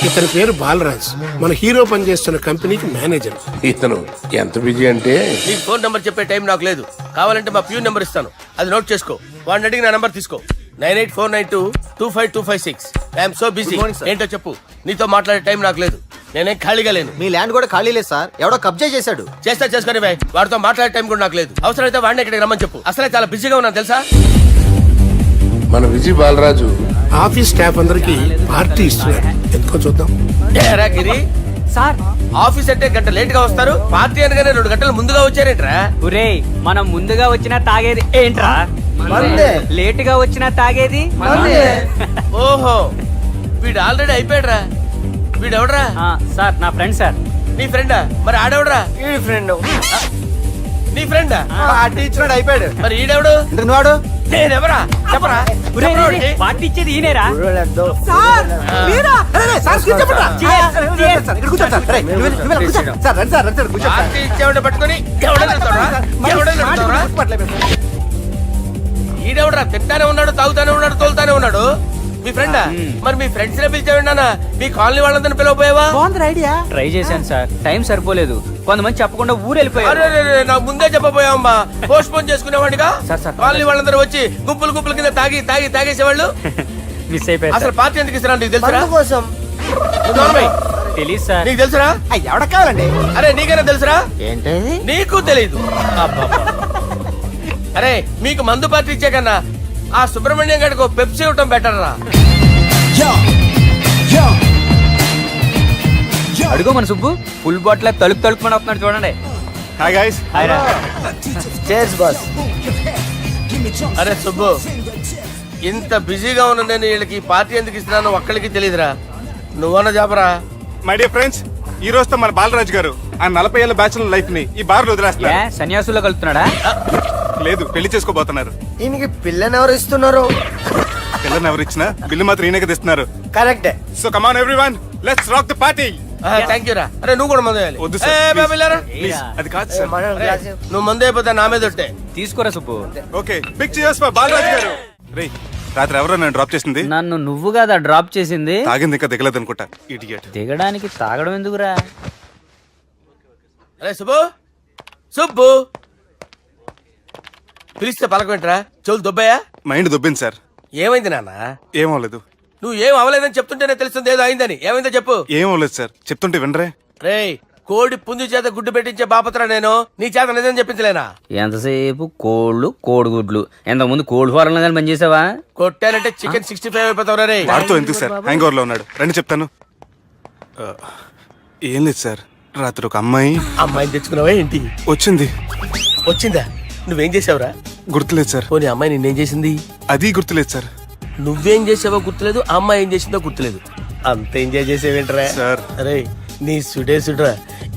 ఇతని పేరు బాలరాజ్, మన హీరో పనిచేస్తున్న కంపెనీకి మేనేజర్. ఇతను ఎంత బిజీ అంటే నీకు ఫోన్ నంబర్ చెప్పే టైం నాకు లేదు. కావాలంటే మా ప్యూన్ నెంబర్ ఇస్తాను, అది నోట్ చేసుకో. వాడిని అడిగి నా నంబర్ తీసుకో. 9849225256. I'm so busy. ఏంటో చెప్పు. నీతో మాట్లాడే టైం నాకు లేదు, నేనేం ఖాళీగా లేను. మీ ల్యాండ్ కూడా ఖాళీ లేదు సార్, ఎవడో కబ్జా చేశాడు. చేస్తా చేసుకుని బాయ్, వాడితో మాట్లాడే టైం కూడా నాకు లేదు. అవసరమైతే వాడిని ఇక్కడికి రమ్మని చెప్పు. అసలే చాలా బిజీగా ఉన్నాను తెలుసా. మన విజయ్ బాలరాజు ఆఫీస్ స్టాఫ్ అందరికి పార్టీ ఇస్తున్నాడు. ఎందుకో చూద్దాం. ఏరా గిరి సార్, ఆఫీస్ అంటే గంట లేట్ గా వస్తారు, పార్టీ అనగానే 2 గంటలు ముందుగా వచ్చారేంట్రా? ఒరే మనం ముందుగా వచ్చినా తాగేది ఏంట్రా? లేట్ గా వచ్చినా తాగేది. ఓహో, వీడు ఆల్రెడీ అయిపోయాడ్రా. వీడెవడ్రా? సార్ నా ఫ్రెండ్ సార్. నీ ఫ్రెండా? మరి ఆడెవడ్రా? నీ ఫ్రెండా? పార్టీ ఇచ్చినాడు, అయిపోయాడు. మరి ఈడెవడు? వాడు నేనెవరా చెప్పరా? పార్టీ ఇచ్చేది ఈనేరా? పార్టీ ఇచ్చేవాడు పట్టుకొని ఈడెవడరా? తింటానే ఉన్నాడు, తాగుతానే ఉన్నాడు, తోలుతానే ఉన్నాడు. మీ ఫ్రెండా? మరి మీ ఫ్రెండ్స్ నే పిలిచేవాడినా? మీ కాలనీ వాళ్ళందరినీ పిలవపోయావా? ట్రై చేశాను సార్, టైం సరిపోలేదు. కొంతమంది చెప్పకుండా ఊరు వెళ్ళిపోయారు. నాకు ముందే చెప్పపోయావమ్మా, పోస్ట్ పోన్ చేసుకునేవాడిగా. సార్, కాలనీ వాళ్ళందరూ వచ్చి గుంపులు గుంపుల కింద తాగేసేవాళ్ళు. మిస్ అయిపోయారు. అసలు పార్టీ ఎందుకు ఇస్తున్నా నీకు తెలుసురా? తెలీదు సార్. నీకు తెలుసురా? ఎవడ కావాలండి? అరే నీకైనా తెలుసురా? ఏంటి నీకు తెలీదు? అరే మీకు మందు పార్టీ ఇచ్చే కన్నా ఆ సుబ్రహ్మణ్యం గడికి పెప్సీ ఇవ్వటం బెటర్ రా. అడుగు మన సుబ్బు ఫుల్ బాటిల్ తలుపుమని వస్తున్నాడు చూడండి. Hi guys. హాయ్ రా. Chairs boss. అరే సుబ్బు, ఇంత బిజీగా ఉన్న నేను వీళ్ళకి పార్టీ ఎందుకు ఇస్తున్నాను ఒక్కడికి తెలియదురా. నువ్వన్న జాబరా? మై డియర్ ఫ్రెండ్స్, ఈ రోజుతో మన బాలరాజు గారు ఆ 40 ఏళ్ల బ్యాచులర్ లైఫ్ ని ఈ బార్ లో వదిలేస్తున్నారు. సన్యాసుల్లో కలుతున్నాడా? లేదు, పెళ్లి చేసుకోబోతున్నారు. ఈయనకి పిల్లని ఎవరు ఇస్తున్నారు? పిల్లని ఎవరు ఇచ్చినా బిల్లు మాత్రం ఈయనకి తెస్తున్నారు. కరెక్టే. So come on everyone, let's rock the party. Thank you రా. అరే నువ్వు కూడా మందు వేయాలి. వద్దు ఏ, సార్, బాబు వెళ్ళారా? ప్లీజ్. అది కాదు సార్. నువ్వు మందు అయిపోతే నా మీద ఒట్టే. తీసుకోరా Subbu. Okay, big cheers for Balaraju garu. రేయ్, రాత్రి ఎవరో నన్ను డ్రాప్ చేసింది? నన్ను నువ్వు కదా డ్రాప్ చేసింది. తాగింది ఇంకా దిగలేదు అనుకుంటా. ఇడియట్. దిగడానికి తాగడం ఎందుకురా? అరే సుబ్బు, సుబ్బు పిలిస్తే పలకమేంట్రా? చెవులు దొబ్బాయా? Mind దొబ్బింది sir. ఏమైంది నాన్న? ఏమవలేదు. నువ్వు ఏం అవలేదని చెప్తుంటేనే తెలుస్తుంది ఏదో అయిందని. ఏమైందో చెప్పు. ఏమవలేదు సార్, చెప్తుంటే వినరే. రేయ్, కోడి పుంజు చేత గుడ్డు పెట్టించే బాపత్రా నేను. నీ చేత నిజం చెప్పించలేనా? ఎంతసేపు కోళ్ళు కోడిగుడ్లు. ఎంతకుముందు కోడి ఫారంలో కానీ పనిచేసావా? కొట్టానంటే చికెన్ 65 అయిపోతావు రే. వాడితో ఎందుకు సార్, హ్యాంగ్ ఓవర్ లో ఉన్నాడు. రండి చెప్తాను. ఏం లేదు సార్, రాత్రి ఒక అమ్మాయిని తెచ్చుకున్నావా ఏంటి? వచ్చింది. వచ్చిందా? నువ్వేం చేసావురా? గుర్తులేదు సార్. పోనీ అమ్మాయి నిన్నేం చేసింది? అది గుర్తులేదు సార్. నువ్వేం చేసావో గుర్తులేదు, ఆ అమ్మాయి ఏం చేసిందో గుర్తులేదు. అంత ఎంజాయ్ చేసేవేంట్రా సార్? అరే నీ సుడే సుడ్రా.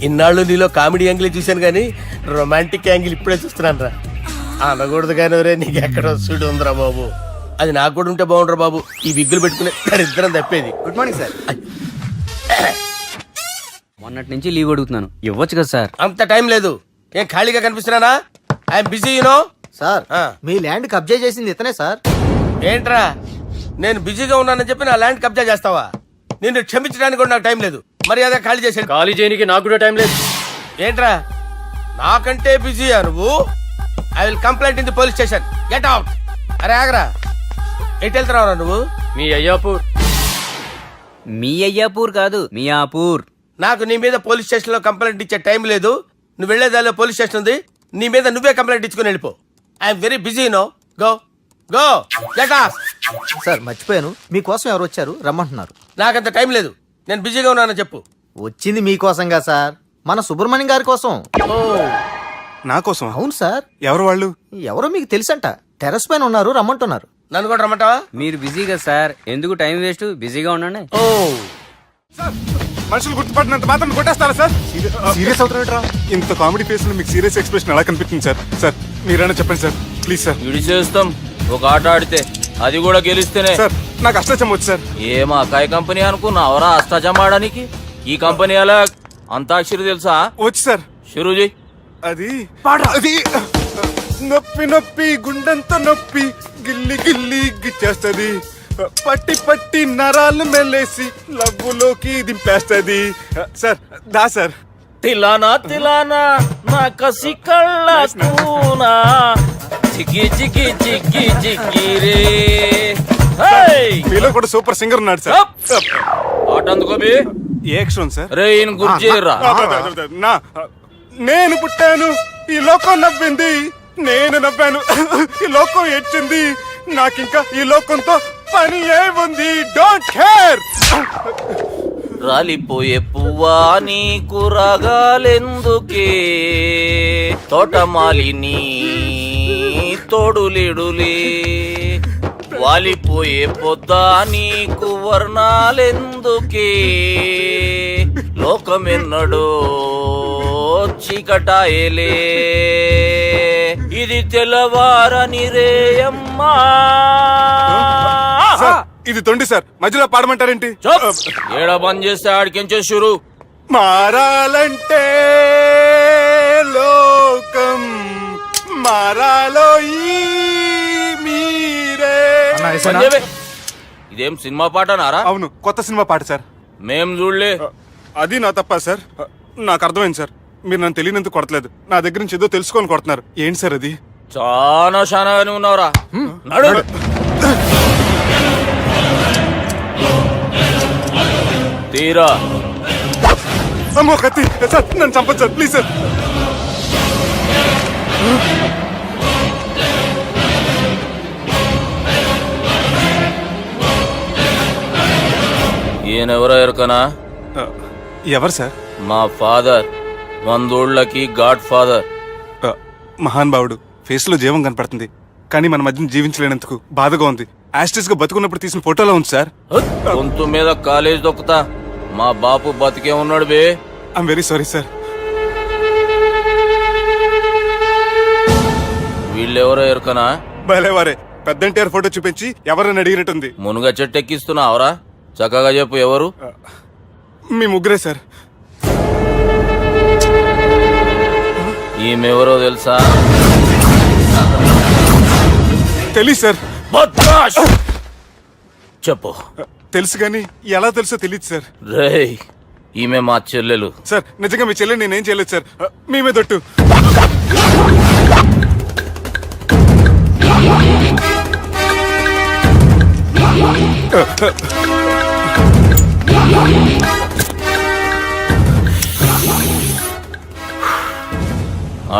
ఇన్నాళ్ళు నీలో కామెడీ యాంగిల్ చూశాను కానీ రొమాంటిక్ యాంగిల్ ఇప్పుడే చూస్తున్నాను రా. అనకూడదు కానీ రే, నీకు ఎక్కడో సుడి ఉందిరా బాబు. అది నాకు కూడా ఉంటే బాగుండ్రా బాబు. ఈ విగ్గులు పెట్టుకునే ఇద్దరం తప్పేది. Good morning sir. మొన్నటి నుంచి లీవ్ అడుగుతున్నాను, ఇవ్వచ్చు కదా సార్? అంత టైం లేదు. ఏం ఖాళీగా కనిపిస్తున్నానా? I'm busy you know. సార్, మీ ల్యాండ్ కబ్జా చేసింది ఇతనే సార్. ఏంట్రా, నేను బిజీగా ఉన్నానని చెప్పి నా ల్యాండ్ కబ్జా చేస్తావా? నిన్ను క్షమించడానికి కూడా నాకు టైం లేదు. మరి అదే ఖాళీ చేసాడు. ఖాళీ చేయడానికి నాకు కూడా టైం లేదు. ఏంట్రా, నాకంటే బిజీయా నువ్వు? I will complaint in the police station. Get out. అరే ఆగరా, ఎటు వెళ్తున్నావురా నువ్వు? మీ అయ్యాపూర్. మీ అయ్యాపూర్ కాదు, మియాపూర్. నాకు నీ మీద పోలీస్ స్టేషన్ లో కంప్లైంట్ ఇచ్చే టైం లేదు. నువ్వు వెళ్లేదాలో పోలీస్ స్టేషన్ ఉంది. నీ మీద నువ్వే కంప్లైంట్ ఇచ్చుకుని వెళ్ళిపో. I'm very busy no. Go go get off. Sir మర్చిపోయాను, మీకోసం ఎవరు వచ్చారు రమ్మంటున్నారు. నాకంత టైం లేదు, నేను బిజీగా ఉన్నానని చెప్పు. వచ్చింది మీకోసంగా సార్, మన సుబ్రహ్మణ్యం గారి కోసం. ఓ, నా కోసం? అవును సార్. ఎవరు వాళ్ళు? ఎవరో మీకు తెలుసంట, టెర్రస్ పైన ఉన్నారు, రమ్మంటున్నారు. నన్ను కూడా రమ్మంటావా? మీరు బిజీ కదా సార్, ఎందుకు టైం వేస్ట్, బిజీగా ఉండండి. ఓ, సార్, మనుషులు గుర్తుపడినంత మాత్రం కొట్టేస్తారా సార్? సీరియస్ అవుతున్నారా? ఇంత కామెడీ ఫేస్ లో మీకు సీరియస్ ఎక్స్ప్రెషన్ ఎలా కనిపిస్తుంది సార్? సార్ మీరైనా చెప్పండి సార్, ప్లీజ్ సార్. విడిచేస్తాం ఒక ఆట ఆడితే, అది కూడా గెలిస్తేనే. సార్ నాకు అష్టచం వచ్చు సార్. ఏం అకాయ కంపెనీ అనుకున్నావరా అష్టాచం ఆడడానికి? ఈ కంపెనీ అలా అంతాక్షరి తెలుసా? వచ్చు సార్. షురూజీ. అది అది నొప్పి నొప్పి గుండెంత నొప్పి గిల్లి గిల్లి గిచ్చేస్తుంది. పట్టి పట్టి నరాలు మెల్లేసి లవ్వులోకి దింపేస్తుంది. సార్ దా సార్. తిలానా తిలానా నా కసి కళ్ళ కూనా జిగి జిగి జిగి జిగి రే. హేయ్! మీలో కూడా సూపర్ సింగర్ ఉన్నాడు సార్. ఆట అందుకోబి ఏ అక్షరం సార్? రే ఈయన గుర్తు చేయరా. నా నేను పుట్టాను ఈ లోకం నవ్వింది, నేను నవ్వాను ఈ లోకం ఏడ్చింది, నాకింకా ఈ లోకంతో పని ఏముంది, డోంట్ కేర్. రాలిపోయే పువ్వా నీకు రాగాలెందుకే, తోటమాలిని తోడులేడులే, వాలిపోయే పొద్దా నీకు వర్ణాలెందుకే, లోకమెన్నడో చీకటాయలే, ఇది తెల్లవారని రేయమ్మా. సార్, ఇది తొండి సార్, మధ్యలో పాడమంటారేంటి? ఏడా బంద్ చేస్తే ఆడికించే షురు. మారాలంటే లోకం మారాలో ఈ మీరే. బంద్ చేయవే. ఇదేం సినిమా పాట నారా? అవును, కొత్త సినిమా పాట సార్. మేం చూడలే. అది నా తప్ప సార్. నాకు అర్థమైంది సార్, మీరు నన్ను తెలియనందుకు కొడతలేదు, నా దగ్గర నుంచి ఏదో తెలుసుకొని కొడుతున్నారు. ఏంటి సార్ అది? చాలా శానాగానే ఉన్నావురా. నడు. తీరా. అమ్మో కత్తి సార్, నన్ను చంపదు సార్, ప్లీజ్ సార్. ఈయనెవరో ఎరకనా? ఎవరు సార్? మా ఫాదర్, 100 గాడ్ ఫాదర్. మహాన్ భావుడు, ఫేస్ లో జీవం కనపడుతుంది, కానీ మన మధ్యన జీవించలేనందుకు బాధగా ఉంది. యాస్టిస్ గా బతుకున్నప్పుడు తీసిన ఫోటోలో ఉంది సార్. గొంతు మీద కాలేజ్ దొక్కుతా. మా బాపు బతికే ఉన్నాడు బే. I'm very sorry sir. వీళ్ళెవరో ఎరకనా? భలేవారే, పెద్ద ఎన్టీఆర్ ఫోటో చూపించి ఎవరని అడిగినట్టుంది. మునుగ చెట్టు ఎక్కిస్తున్నావురా? చక్కగా చెప్పు ఎవరు? మీ ముగ్గురే సార్. ఈమెవరో తెలుసా? తెలీదు సార్. బద్మాష్! చెప్పు. తెలుసు కానీ ఎలా తెలుసో తెలియదు సార్. రేయ్, ఈమె మా చెల్లెలు. సార్ నిజంగా మీ చెల్లెని నేనేం చేయలేదు సార్, మీ మీద ఒట్టు.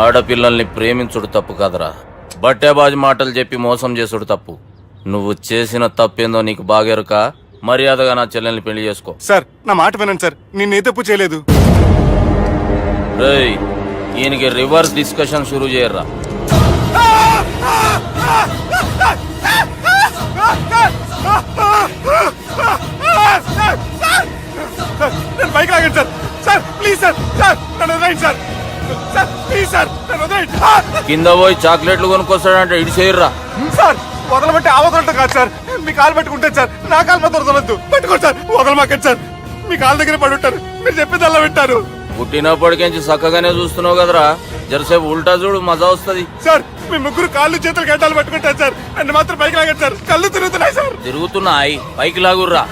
ఆడపిల్లల్ని ప్రేమించుడు తప్పు కాదురా, బట్టేబాజు మాటలు చెప్పి మోసం చేసుడు తప్పు. నువ్వు చేసిన తప్పేందో నీకు బాగెరుక. మర్యాదగా నా చెల్లెల్ని పెళ్లి చేసుకో. సార్ నా మాట వినండి సార్, నేనే తప్పు చేయలేదు. రేయ్, ఈయనకి రివర్స్ డిస్కషన్ షురూ చేయర్రా. నేను బైక్ లాగండి sir. Sir please sir, sir నన్ను వదిలేయండి సార్. సార్ ప్లీజ్ సార్, నన్ను వదిలేయండి. కింద పోయి చాక్లెట్లు కొనుక్కొస్తాడంటే ఇటు చేయర్రా. సార్ వదలమంటే ఆ వదలటం కాదు సార్, మీ కాలు పట్టుకుంటాను సార్, నా కాలు మాత్రం వదలొద్దు. పట్టుకోండి సార్, వదలమాకండి సార్, మీ కాలు దగ్గర పడి ఉంటారు, మీరు చెప్పేది అలా వింటారు. పుట్టినప్పటికేంచి చక్కగానే చూస్తున్నావు కదరా, జరసేపు ఉల్టా చూడు, మజా వస్తుంది. సార్ మీ ముగ్గురు కాళ్ళు చేతులు గడ్డాలు పట్టుకుంటారు సార్, నన్ను మాత్రం పైకి లాగండి సార్, కళ్ళు తిరుగుతున్నాయి సార్. తిరుగుతున్నాయి, పైకి లాగుర్రా.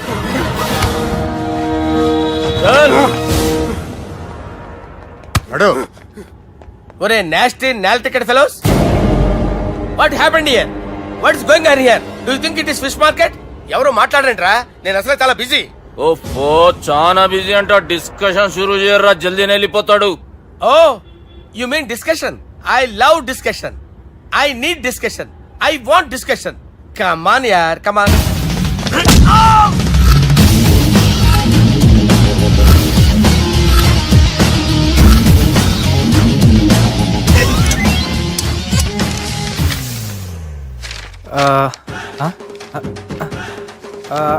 ఒరే నాస్టీ నాల్టికెట్ fellows, what happened here? What is going on here? Do you think it is fish market? ఎవరు మాట్లాడండిరా, నేను అసలే చాలా బిజీ. ఓఫో, చాలా బిజీ అంట. డిస్కషన్ షురూ చేయర్రా, జల్దీనే వెళ్ళిపోతాడు. Oh you mean discussion? I love discussion, I need discussion, I want discussion. Come on యార్, కమ్ ఆన్.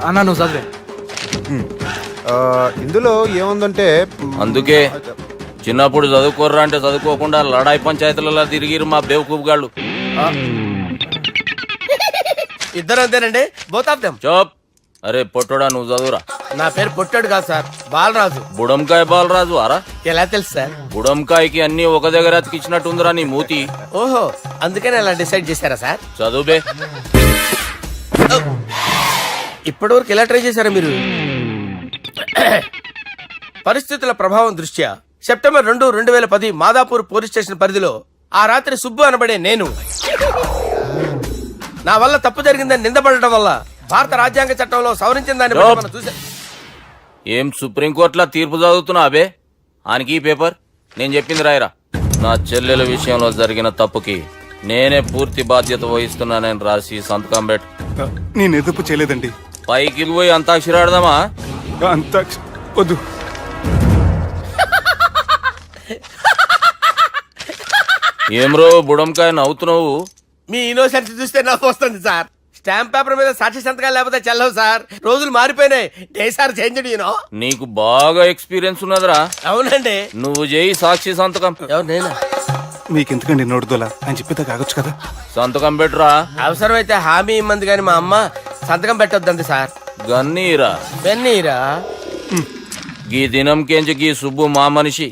అన్నా నువ్వు చదివే. ఇందులో ఏముందంటే అందుకే చిన్నప్పుడు చదువుకోర్రా అంటే చదువుకోకుండా లడాయి పంచాయతీలలో తిరిగిరు మా బేవకూపు గాళ్ళు. ఇద్దరు అంతేనండి, బోత్ ఆఫ్ దెమ్. చోప్. అరే పొట్టోడా, నువ్వు చదువురా. నా పేరు పొట్టాడు కాదు సార్, బాలరాజు. బుడంకాయ బాలరాజు అరా? ఎలా తెలుసు సార్? బుడంకాయకి అన్ని ఒక దగ్గర అతికిచ్చినట్టుందిరా నీ మూతి. ఓహో, అందుకని అలా డిసైడ్ చేశారా సార్? చదువుబే. ఇప్పటివరకు ఎలా ట్రై చేశారా మీరు? పరిస్థితుల ప్రభావం దృష్ట్యా సెప్టెంబర్ 2, 2010 మాదాపూర్ పోలీస్ స్టేషన్ పరిధిలో ఆ రాత్రి సుబ్బు అనబడే నేను నా వల్ల తప్పు జరిగిందని నిందపడటం వల్ల భారత రాజ్యాంగ చట్టంలో సవరించిన దాన్ని బట్టి మనం చూసా. ఏం సుప్రీంకోర్టులో తీర్పు చదువుతున్నా అబే? ఆనికి ఈ పేపర్ నేను చెప్పింది రాయరా. నా చెల్లెల విషయంలో జరిగిన తప్పుకి నేనే పూర్తి బాధ్యత వహిస్తున్నానని రాసి సంతకం పెట్టు. నేను ఎదుపు చేయలేదండి. పైకి పోయి అంతాక్షరి ఆడదామా? అంత వద్దు. ఏమ్రో బుడంకాయ నవ్వుతున్నావు? మీ ఇన్నోసెన్స్ చూస్తే నాకు వస్తుంది సార్. స్టాంప్ పేపర్ మీద సాక్షి సంతకాలు లేకపోతే చెల్లవు సార్. రోజులు మారిపోయినాయి. Day sir change you know. నీకు బాగా ఎక్స్పీరియన్స్ ఉన్నదిరా. అవునండి. నువ్వు చేయి సాక్షి సంతకం. ఎవరు నేనా? మీకెందుకండి నోడుదోలా అని చెప్పేదా కాగొచ్చు కదా. సంతకం పెట్టురా. అవసరమైతే హామీ ఇమ్మంది కానీ మా అమ్మ సంతకం పెట్టొద్దండి సార్. గన్నీరా బెన్నీరా. గీ దినంకేంచి గీ సుబ్బు మా మనిషి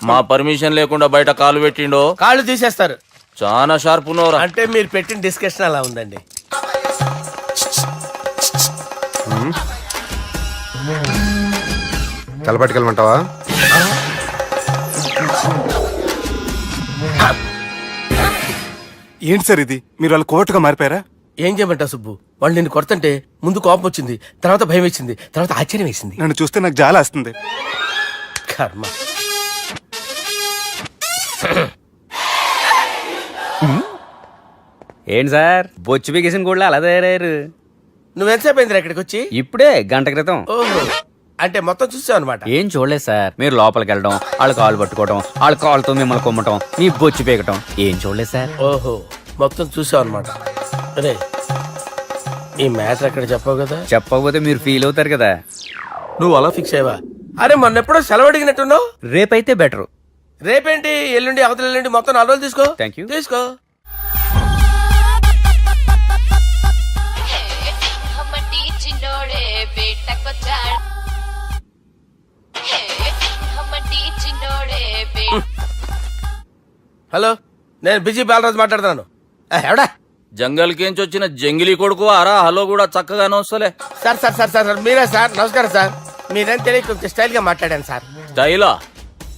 మా పర్మిషన్ లేకుండా బయట కాలు పెట్టిండో కాళ్ళు తీసేస్తారు. చాలా షార్ప్ ఉన్నవరా. అంటే మీరు పెట్టిన డిస్కషన్ అలా ఉందండి. తలపట్టుకెళ్ళమంటావా? ఏంటి సార్ ఇది? మీరు వాళ్ళు కోర్టుగా మారిపోయారా? ఏం చేయమంటావు సుబ్బు? వాళ్ళు నిన్ను కొడుతుంటే ముందు కోపం వచ్చింది, తర్వాత భయం వేసింది, తర్వాత ఆశ్చర్యం వేసింది. నన్ను చూస్తే నాకు జాలి వస్తుంది. కర్మ. ఏంటి సార్ బొచ్చు బిగేసిన కూడా అలా తయారయ్యారు? నువ్వెంతసేపు అయిందిరా ఇక్కడికి వచ్చి? ఇప్పుడే గంట క్రితం. ఓహో, అంటే మొత్తం చూసావు అనమాట. ఏం చూడలేదు సార్. మీరు లోపలికి వెళ్ళడం, వాళ్ళ కాలు పట్టుకోవడం, వాళ్ళ కాళ్ళతో మిమ్మల్ని కొమ్మటం, మీ బొచ్చు పీకటం ఏం చూడలేదు సార్. ఓహో, మొత్తం చూసావు అనమాట. అరే ఈ మ్యాటర్ అక్కడ చెప్పావు కదా. చెప్పకపోతే మీరు ఫీల్ అవుతారు కదా. నువ్వు అలా ఫిక్స్ అయ్యవా? అరే మొన్నెప్పుడో సెలవు అడిగినట్టున్నావు. రేపైతే బెటర్. రేపేంటి, ఎల్లుండి, అవతల ఎల్లుండి, మొత్తం 4 రోజులు తీసుకో. Thank you. తీసుకో. హమ్మటి చిన్నోడే బేటకొచ్చాడు. హమ్మటి చిన్నోడే హలో, నేను బిజీ బాలరాజు మాట్లాడుతున్నాను. ఎవడా? జంగల్ కేంచి వచ్చిన జంగిలీ కొడుకు అరా. హలో కూడా చక్కగానే వస్తలే. సార్ సార్ సార్ సార్ మీరే సార్. నమస్కారం సార్. మీరేం తెలియక కొంచెం స్టైల్ గా మాట్లాడాను సార్. స్టైలా?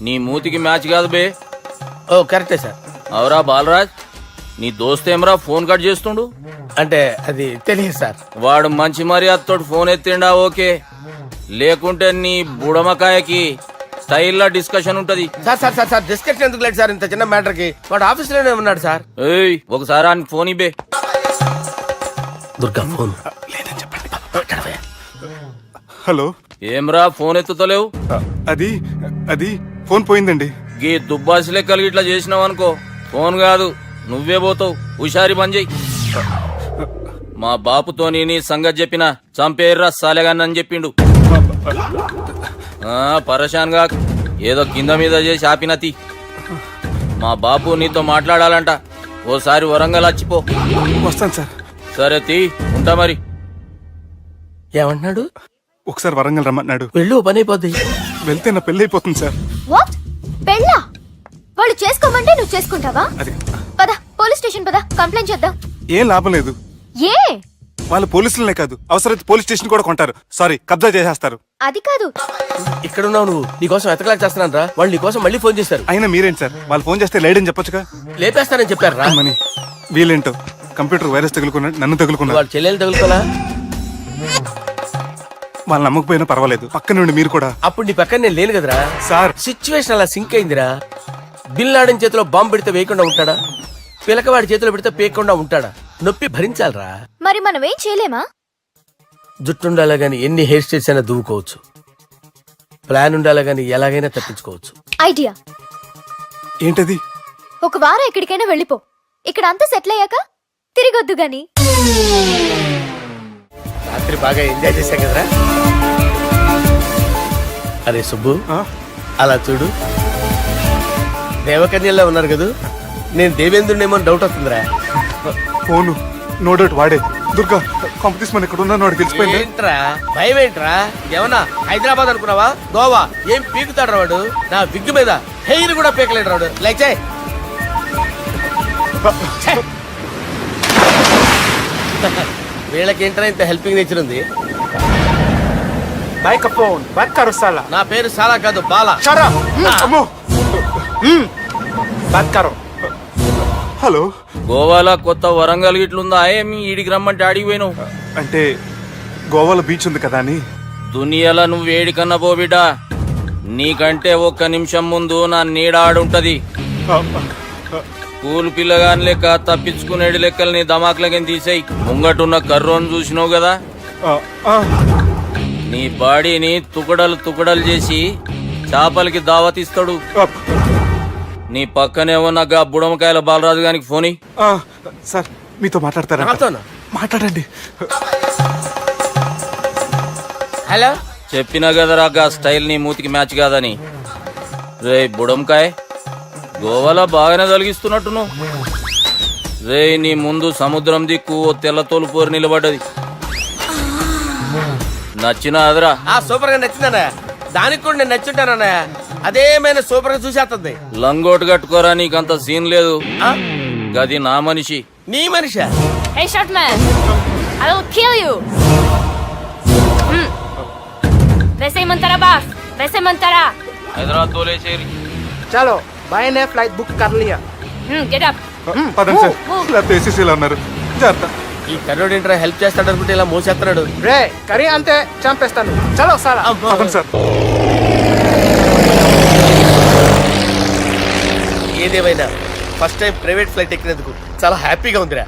నీ మూతికి మ్యాచ్ కాదు బే. ఓ కరెక్టే సార్. అవరా బాలరాజ్, నీ దోస్త్ ఏమరా ఫోన్ కట్ చేస్తుండు? అంటే అది తెలియదు సార్. వాడు మంచి మర్యాదతో ఫోన్ ఎత్తిండా ఓకే, లేకుంటే నీ బుడమకాయకి స్టైల్లా డిస్కషన్ ఉంటది. Sir sir sir sir discussion ఎందుకు లేదు సార్? ఇంత చిన్న మ్యాటర్ కి వాడు ఆఫీస్ లోనే ఉన్నాడు సార్. ఏయ్ ఒకసారి ఆయనకి ఫోన్ ఇబ్బే. దుర్గా ఫోన్. లేదని చెప్పండి. హలో. ఏమ్రా ఫోన్ ఎత్తుతలేవు? అది అది ఫోన్ పోయిందండి. గీ దుబ్బాసి లెక్కలు ఇట్లా చేసినావు అనుకో, ఫోన్ కాదు నువ్వే పోతావు. హుషారి పని చెయ్యి. మా బాపుతో నీ సంగతి చెప్పిన చంపేర్రా సాలెగాన్ని అని చెప్పిండు. పరేషాన్ గా ఏదో కింద మీద చేసి ఆపినతి. మా బాపు నీతో మాట్లాడాలంట. ఓసారి వరంగల్ వచ్చిపో. వస్తాను సార్. సరే తీ, ఉంటా మరి. ఏమంటున్నాడు? ఒకసారి వరంగల్ రమ్మన్నాడు. వెళ్ళు, పని అయిపోద్ది. వెళ్తే నా పెళ్లి అయిపోతుంది సార్. వాట్? పెళ్ళా? వాళ్ళు చేసుకోమంటే నువ్వు చేసుకుంటావా? అది పద పోలీస్ స్టేషన్ పద, కంప్లైంట్ చేద్దాం. ఏం లాభం లేదు. ఏ? వాళ్ళు పోలీసులనే కాదు, అవసరమైతే పోలీస్ స్టేషన్ కూడా కొంటారు. సారీ, కబ్జా చేసేస్తారు. అది కాదు. ఇక్కడ ఉన్నావు నువ్వు. నీకోసం ఎతకలేక చేస్తున్నాను రా. వాళ్ళు నీకోసం మళ్ళీ ఫోన్ చేశారు. అయినా మీరేంటి సార్, వాళ్ళు ఫోన్ చేస్తే లేడని చెప్పొచ్చుగా. లేపేస్తానని చెప్పారు రా. మని వీళ్ళేంటో కంప్యూటర్ వైరస్ తగులుకున్నాడు, నన్ను తగులుకున్నాడు. వాళ్ళు చెల్లెలు తగులుకోలా? వాళ్ళు నమ్మకపోయినా పర్వాలేదు, పక్క నుండి మీరు కూడా. అప్పుడు నీ పక్కన నేను లేను కదరా సార్. సిచ్యువేషన్ అలా సింక్ అయిందిరా. బిల్ లాడెన్ చేతిలో బాంబు పెడితే వేయకుండా ఉంటాడా? పిలకవాడి చేతిలో పెడితే పేయకుండా ఉంటాడా? నొప్పి భరించాలరా. మరి మనం ఏం చేయలేమా? జుట్టు ఉండాలా గాని ఎన్ని హెయిర్ స్టైల్స్ అయినా దువ్వుకోవచ్చు. ప్లాన్ ఉండాలా గాని ఎలాగైనా తప్పించుకోవచ్చు. ఐడియా ఏంటది? ఒక వారం ఎక్కడికైనా వెళ్ళిపో. ఇక్కడ అంతా సెటిల్ అయ్యాక తిరిగొద్దు గాని. రాత్రి బాగా ఎంజాయ్ చేశా కదరా. అరే సుబ్బు, అలా చూడు. దేవకన్యల్లో ఉన్నారు కదా, నేను దేవేంద్రునేమో డౌట్ వస్తుందిరా. ఫోను నో డౌట్ వాడే. దుర్గా కాంపిటీషన్ మన ఇక్కడ ఉన్నాను, వాడు తెలిసిపోయింది. ఏంట్రా భయం ఏంట్రా? ఏమన్నా హైదరాబాద్ అనుకున్నావా? గోవా? ఏం పీకుతాడు వాడు? నా విగ్గు మీద హెయిర్ కూడా పీకలేడు రాడు. లైక్ చేయి. వీళ్ళకి ఏంట్రా ఇంత హెల్పింగ్ నేచర్ ఉంది. भाई का फोन बात करो साला నా పేరు సాలా కాదు బాలా. शरा अम्मो बात करो హలో గోవాలో కొత్త వరంగల్ గిట్లుందా ఏమి ఈడికి రమ్మంటే ఆడికి పోయినావు అంటే గోవాలో బీచ్ ఉంది కదా అని దునియాలో నువ్వు వేడికన్నా పో బిడ్డ నీకంటే ఒక్క నిమిషం ముందు నా నీడ ఆడుంటది స్కూల్ పిల్లగాని లెక్క తప్పించుకునేడు లెక్కలు నీ దమాకులకి తీసేయి ముంగటున్న కర్రోని చూసినావు కదా నీ బాడీని తుకడలు తుకడలు చేసి చేపలకి దావతిస్తాడు నీ పక్కనే ఉన్న గా బుడమకాయల బాలరాజు గానికి ఫోని సార్ మీతో మాట్లాడతారా నాతోనా? మాట్లాడండి హలో. చెప్పినా కదరా గా స్టైల్ నీ మూతికి మ్యాచ్ కాదని. రే బుడంకాయ్ గోవాలో బాగానే తొలగిస్తున్నట్టు నువ్వు. రే నీ ముందు సముద్రం దిక్కు ఓ తెల్ల తోలు పోరు నిలబడ్డది. నచ్చిన అదరా సూపర్ గా నచ్చిందన్నయ్య. దానికి కూడా నేను నచ్చుంటానన్నయ్య. అదేమైనా సూపర్ గా చూసేస్తుంది. లంగోటు కట్టుకోరా నీకంత సీన్ లేదు. గది నా మనిషి. నీ Manisha? Hey, short man! I will kill you! Vesemantara, boss! Vesemantara! Hyderabad తోలేసేరి. चलो भाई ने फ्लाइट बुक कर लिया. Get up! పదండి సార్ లేకపోతే ఏసీసీలో ఉన్నారు జాగ్రత్త ఈ కర్రోడు ఏంట్రా హెల్ప్ చేస్తాడు అనుకుంటే ఇలా మోసేస్తున్నాడు. రే కరీ అంతే చంపేస్తాను. చలో సాలా. పదండి సార్ ఏదేమైనా ఫస్ట్ టైం ప్రైవేట్ ఫ్లైట్ ఎక్కినందుకు చాలా హ్యాపీగా ఉందిరా.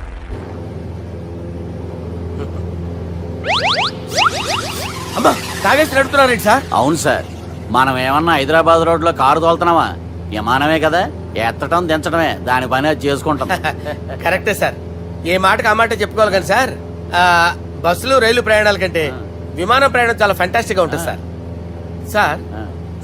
అమ్మా తాగేసి నడుపుతున్నారేంటి సార్? అవును సార్, మనం ఏమన్నా హైదరాబాద్ రోడ్ లో కారు తోలుతున్నామా? విమానమే కదా, ఎత్తటం దించడమే దాని పని అది చేసుకుంటాం. కరెక్టే సార్. ఏ మాటకు ఆ మాట చెప్పుకోవాలి కానీ సార్, బస్సులు రైలు ప్రయాణాల కంటే విమానం ప్రయాణం చాలా ఫంటాస్టిక్ గా ఉంటుంది సార్. సార్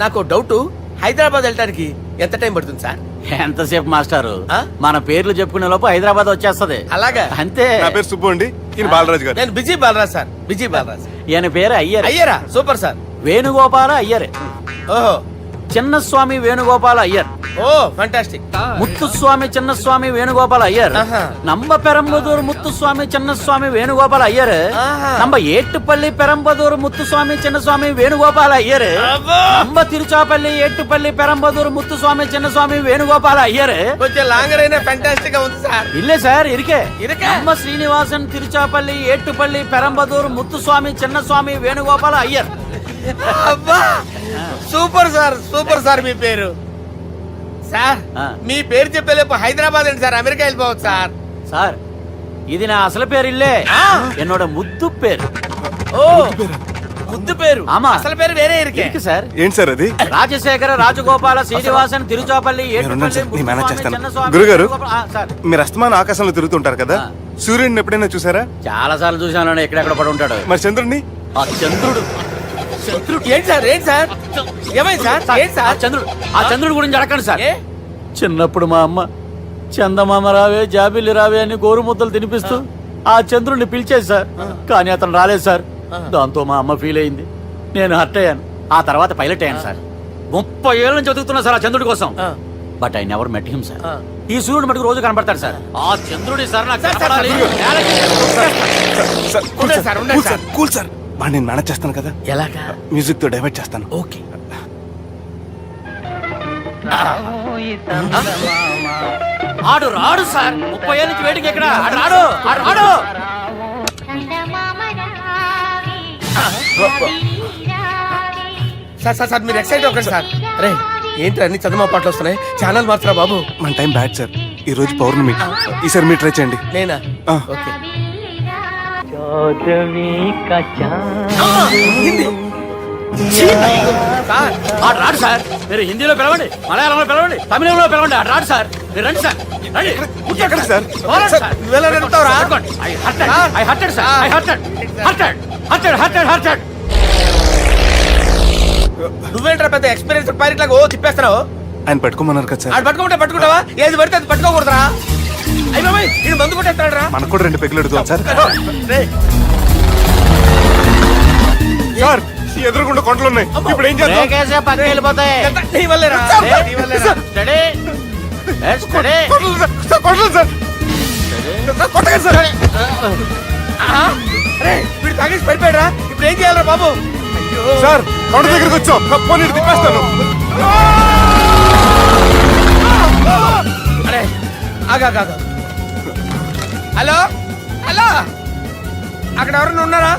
నాకు డౌట్, హైదరాబాద్ వెళ్ళడానికి ఎంత టైం పడుతుంది సార్? ఎంతసేపు మాస్టారు, ఆ? మన పేర్లు చెప్పుకునే లోపు హైదరాబాద్ వచ్చేస్తది. అలాగా? అంతే. నా పేరు సుబ్బు అండి, ఈయన బాలరాజు గారు. నేను busy Balaraj sir. Busy Balaraj. ఈయన పేరు అయ్యర్. అయ్యరా? Super sir. వేణుగోపాల అయ్యర్. ఓహో, చిన్నస్వామి వేణుగోపాల అయ్యర్. Oh fantastic. ముత్తుస్వామి చిన్నస్వామి వేణుగోపాల అయ్యర్. ఆహా. నంబ పెరంబదూరు ముత్తుస్వామి చిన్నస్వామి వేణుగోపాల అయ్యర్. ఆహా. నంబ ఏట్టుపల్లి పెరంబదూరు ముత్తుస్వామి చిన్నస్వామి వేణుగోపాల అయ్యర్. అబ్బో. నంబ తిరుచాపల్లి ఏట్టుపల్లి పెరంబదూరు ముత్తుస్వామి చిన్నస్వామి వేణుగోపాల అయ్యర్. కొంచెం లాంగర్ అయినా ఫంటాస్టిక్ గా ఉంది సార్. ఇల్లే సార్, ఇరికే. ఇరికే? నంబ శ్రీనివాసన్ తిరుచాపల్లి ఏట్టుపల్లి పెరంబదూరు ముత్తుస్వామి చిన్నస్వామి వేణుగోపాల అయ్యర్. అబ్బా సూపర్ సార్, సూపర్ సార్. మీ పేరు సార్, ఆ. మీ పేరు చెప్పేలేపు హైదరాబాద్ అండి సార్, అమెరికా వెళ్ళిపోవచ్చు సార్. సార్ ఇది నా అసలు పేరు ఇల్లే, ఆ. ఎన్నోడ ముద్దు పేరు. ఓ ముద్దు పేరు. ఆమా. అసలు పేరు వేరే ఇరికే. ఇరికి సార్. ఏంటి సార్ అది? రాజశేఖర రాజగోపాల శ్రీనివాసన్ తిరుచాపల్లి మీరున్నారు సార్, నేను మేనేజ్ చేస్తాను. చిన్నస్వామి గురుగారు? వేణుగోపాల- ఆ, సార్ మీరు అస్తమాన ఆకాశంలో తిరుగుతుంటారు కదా, ఆ. సూర్యుడిని ఎప్పుడైనా చూసారా? చాలా సార్లు చూసాను, ఎక్కడెక్కడ పడి ఉంటాడు. మరి చంద్రుడిని? ఆ చంద్రుడు. ఏంటి సార్? ఏంటి సార్? ఏమైంది సార్? ఏంటి ఆ సార్? చంద్రుడు, ఆ చంద్రుడి గురించి అడగండి సార్. ఏ? చిన్నప్పుడు మా అమ్మ చందమామ రావే జాబిల్లి రావే అని గోరు ముద్దలు తినిపిస్తూ ఆ చంద్రుడిని పిలిచేది సార్, కానీ అతను రాలేదు సార్. దాంతో మా అమ్మ ఫీల్ అయింది, నేను హర్ట్ అయ్యాను. ఆ తర్వాత పైలట్ అయ్యాను సార్. 30 ఏళ్ళ నుంచి చదువుతున్నా సార్ ఆ చంద్రుడి కోసం. ఆ. But I never met him sir. ఆ. ఈ సూర్యుడు మటుకు రోజు కనబడతాడు సార్. ఆ చంద్రుడి సార్ నాకు సార్, సార్, కనపడాలి. సార్, కూల్ ఉండండి సార్, సార్, ఉండండి కూల్ సార్, కూల్ సార్. వాడిని నేను మేనేజ్ చేస్తాను కదా, ఎలాగా? మ్యూజిక్ తో డైవర్ట్ చేస్తాను. ఓకే. ఆడు రాడు సార్, 30 ఏళ్ళ నుంచి వేడికి ఎక్కడ ఆడు రాడు, ఆడు రాడు. సార్ సార్ సార్, మీరు ఎక్సైట్ అవ్వకండి సార్. రే ఏంటి అన్ని చదువు పాటలు వస్తున్నాయి, ఛానల్ మార్చరా బాబు. మన టైం బ్యాడ్ సార్, ఈ రోజు పౌర్ణమి. ఈసారి మీరు ట్రై చేయండి. నేనా? ఆ. ఓకే. సార్ ఆడు రాడు సార్, మీరు హిందీలో పిలవండి, మలయాళంలో పిలవండి, తమిళంలో పిలవండి, ఆడు రాడు సార్. మీరు రండి సార్, రండి. ఎక్కడ సార్? పోరాడు సార్. నువ్వెలా నడుపుతావురా? పట్టుకోండి. I hurted sir, I hurted. నువ్వేంట్రా పెద్ద ఎక్స్పీరియన్స్ పైరెట్ లాగా ఓ తిప్పేస్తున్నావు? ఆయన పెట్టుకోమన్నారు కదా సార్. ఆడు పట్టుకుంటే పట్టుకుంటావా? ఏది పడితే అది పట్టుకోకూడదురా? అయ్యి బాబాయ్, ఇది మందు కొట్టేస్తాడు రా. మనకు కూడా 2 పెగ్గులు ఎడుగుతాం సార్. రేయ్, సార్ ఈ ఎదురుగుండా కొండలు ఉన్నాయి, ఇప్పుడు ఏం చేద్దాం? బ్రేకేసే పక్కకి వెళ్ళిపోతాయి. ఎంత నీ వల్లేరా? నీ వల్లేరా? Steady. Let's steady. Kondalu sir, sir, Kondalu sir. Sir, కొట్టకండి సార్. రేయ్, వీడు తాగేసి పడిపోయాడురా. ఇప్పుడు ఏం చేయాలరా బాబు? సార్ కొండ దగ్గరికి వచ్చాం పోనీ తిప్పేస్తాను. అరే ఆగా హలో హలో అక్కడ ఎవరైనా ఉన్నారా?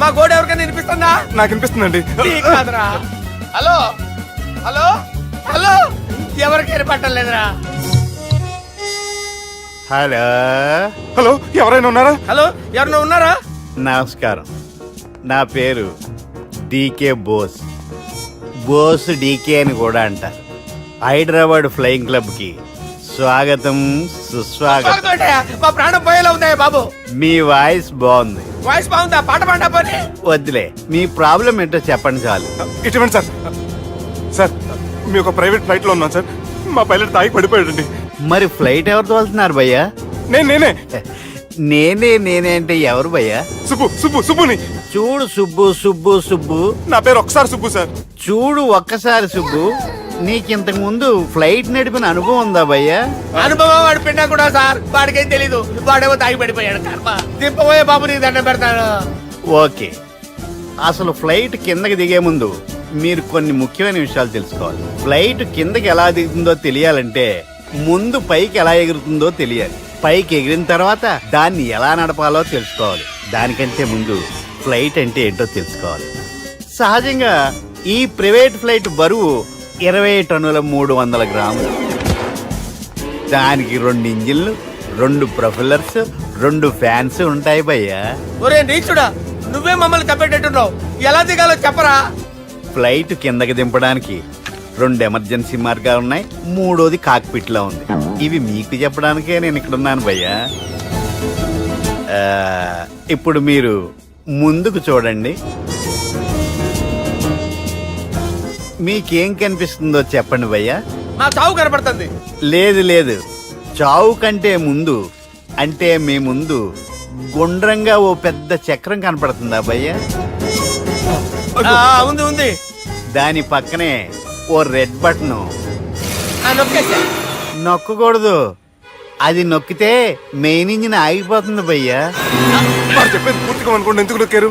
మా గోడ ఎవరికైనా వినిపిస్తుందా? నాకు వినిపిస్తుందండి. నీకు కాదురా. హలో హలో హలో ఎవరికి ఏర్పట్టలేదురా. హలో హలో ఎవరైనా ఉన్నారా? హలో ఎవరైనా ఉన్నారా? నమస్కారం, నా పేరు డీకే బోస్. బోస్ డీకే అని కూడా అంటారు. హైదరాబాద్ ఫ్లయింగ్ క్లబ్ కి స్వాగతం సుస్వాగతం. స్వాగతం ఏంటయ్యా? మా ప్రాణం పోయేలా ఉందా బాబు? మీ వాయిస్ బాగుంది. వాయిస్ బాగుందా? పాట పాడా పోనీ. వద్దులే, మీ ప్రాబ్లం ఏంటో చెప్పండి చాలు. ఇటువంటి సార్ సార్ మీ ఒక ప్రైవేట్ ఫ్లైట్ లో ఉన్నాం సార్. మా పైలట్ తాగి పడిపోయాడండి. మరి ఫ్లైట్ ఎవరితో వెళ్తున్నారు భయ్యా? నేనే నేనే అంటే ఎవరు భయ్యా? సుబ్బుని. చూడు సుబ్బు సుబ్బు సుబ్బు, నా పేరు ఒకసారి సుబ్బు సార్. చూడు ఒక్కసారి సుబ్బు, నీకింతకు ముందు ఫ్లైట్ నడిపిన అనుభవం ఉందా భయ్యా? అనుభవం వాడి పిండా కూడా సార్. వాడికేం తెలీదు. వాడేమో తాగి పడిపోయాడు. కర్మ. దింపబోయే బాబు నీకు దండం పెడతాను. ఓకే, అసలు ఫ్లైట్ కిందకి దిగే ముందు మీరు కొన్ని ముఖ్యమైన విషయాలు తెలుసుకోవాలి. ఫ్లైట్ కిందకి ఎలా దిగుతుందో తెలియాలంటే ముందు పైకి ఎలా ఎగురుతుందో తెలియాలి. పైకి ఎగిరిన తర్వాత దాన్ని ఎలా నడపాలో తెలుసుకోవాలి. దానికంటే ముందు ఫ్లైట్ అంటే ఏంటో తెలుసుకోవాలి. సహజంగా ఈ ప్రైవేట్ ఫ్లైట్ బరువు 20 టన్నుల 300 గ్రాములు. దానికి 2 ఇంజిన్లు, 2 ప్రొఫెల్లర్స్, 2 ఫ్యాన్స్ ఉంటాయి భయ్యా. ఒరే నీచుడా, నువ్వే మమ్మల్ని తప్పేటట్టున్నావు. ఎలా దిగాలో చెప్పరా? ఫ్లైట్ కిందకి దింపడానికి 2 ఎమర్జెన్సీ మార్గాలు ఉన్నాయి. 3వది కాక్పిట్ లో ఉంది. ఇవి మీకు చెప్పడానికే నేను ఇక్కడ ఉన్నాను భయ్యా. ఇప్పుడు మీరు ముందుకు చూడండి. మీకేం కనిపిస్తుందో చెప్పండి భయ్యా. మా చావు కనపడుతుంది. లేదు, చావు కంటే ముందు అంటే మీ ముందు గుండ్రంగా ఓ పెద్ద చక్రం కనపడుతుందా భయ్యా? ఉంది. దాని పక్కనే ఓ రెడ్ బటన్. నొక్కేసా. నొక్కకూడదు, అది నొక్కితే మెయిన్ ఇంజిన్ ఆగిపోతుంది భయ్యా. వాడు చెప్పేది పూర్తిగా అనుకోండి. ఎందుకు నొక్కారు?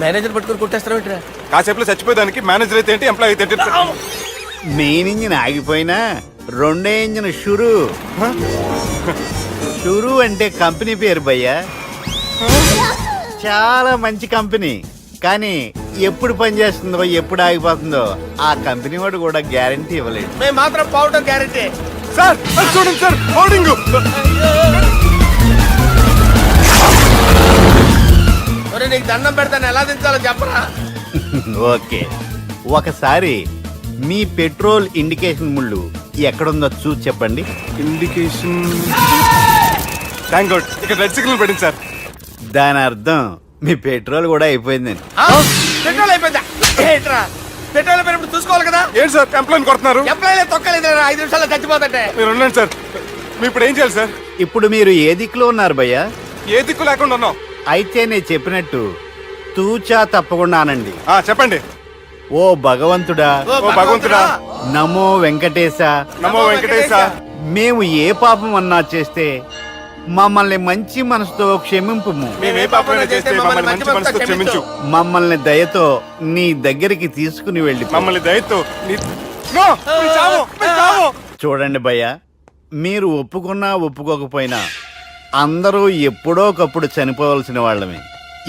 మేనేజర్ పట్టుకుని కొట్టేస్తారా? కాసేపులో చచ్చిపోయేదానికి మేనేజర్ అయితే ఏంటి, ఎంప్లాయ్ అయితే ఏంటి? మెయిన్ ఇంజిన్ ఆగిపోయినా 2వ ఇంజిన్ షురు అంటే కంపెనీ పేరు భయ్యా. చాలా మంచి కంపెనీ, కానీ ఎప్పుడు పనిచేస్తుందో ఎప్పుడు ఆగిపోతుందో ఆ కంపెనీ వాడు కూడా గ్యారంటీ ఇవ్వలేడు. మేము మాత్రం పోవడం గ్యారంటీ. సార్ అది చూడండి సార్, హోర్డింగ్. ఒరే నీకు దండం పెడతాను, ఎలా దించాలో చెప్పరా? ఓకే, ఒకసారి మీ పెట్రోల్ ఇండికేషన్ ముళ్ళు ఎక్కడుందో చూసి చెప్పండి. ఇండికేషన్. థ్యాంక్ గాడ్, ఇక్కడ రెడ్ సిగ్నల్ పడింది సార్. దాని అర్థం మీ పెట్రోల్ కూడా అయిపోయిందని. పెట్రోల్ అయిపోయిందా? ఏంట్రా పెట్రోల్ అయిపోయినప్పుడు చూసుకోవాలి కదా. ఏంటి సార్ ఎంప్లాయ్ కొడుతున్నారు? ఎంప్లాయీ తొక్కలేదు. 5 నిమిషాల్లో చచ్చిపోతుంటే. మీరు ఉండండి సార్. మీరు ఇప్పుడు ఏం చేయాలి సార్? ఇప్పుడు మీరు ఏ దిక్కులో ఉన్నారు భయ్యా? ఏ దిక్కు లేకుండా ఉన్నాం. అయితే నేను చెప్పినట్టు తూచా తప్పకుండా అనండి. చెప్పండి. ఓ భగవంతుడా, ఓ భగవంతుడా, నమో వెంకటేశ, నమో వెంకటేశ. మేము ఏ పాపం అన్నా చేస్తే మమ్మల్ని మంచి మనసుతో క్షమింపు. మేమే పాపమైనా చేస్తే మమ్మల్ని మంచి మనసుతో క్షమించు. మమ్మల్ని దయతో నీ దగ్గరికి తీసుకుని వెళ్ళి మమ్మల్ని దయతో నో, మీ చావు, మీ చావు. చూడండి భయ్యా, మీరు ఒప్పుకున్నా ఒప్పుకోకపోయినా అందరూ ఎప్పుడో ఒకప్పుడు చనిపోవలసిన వాళ్ళమే.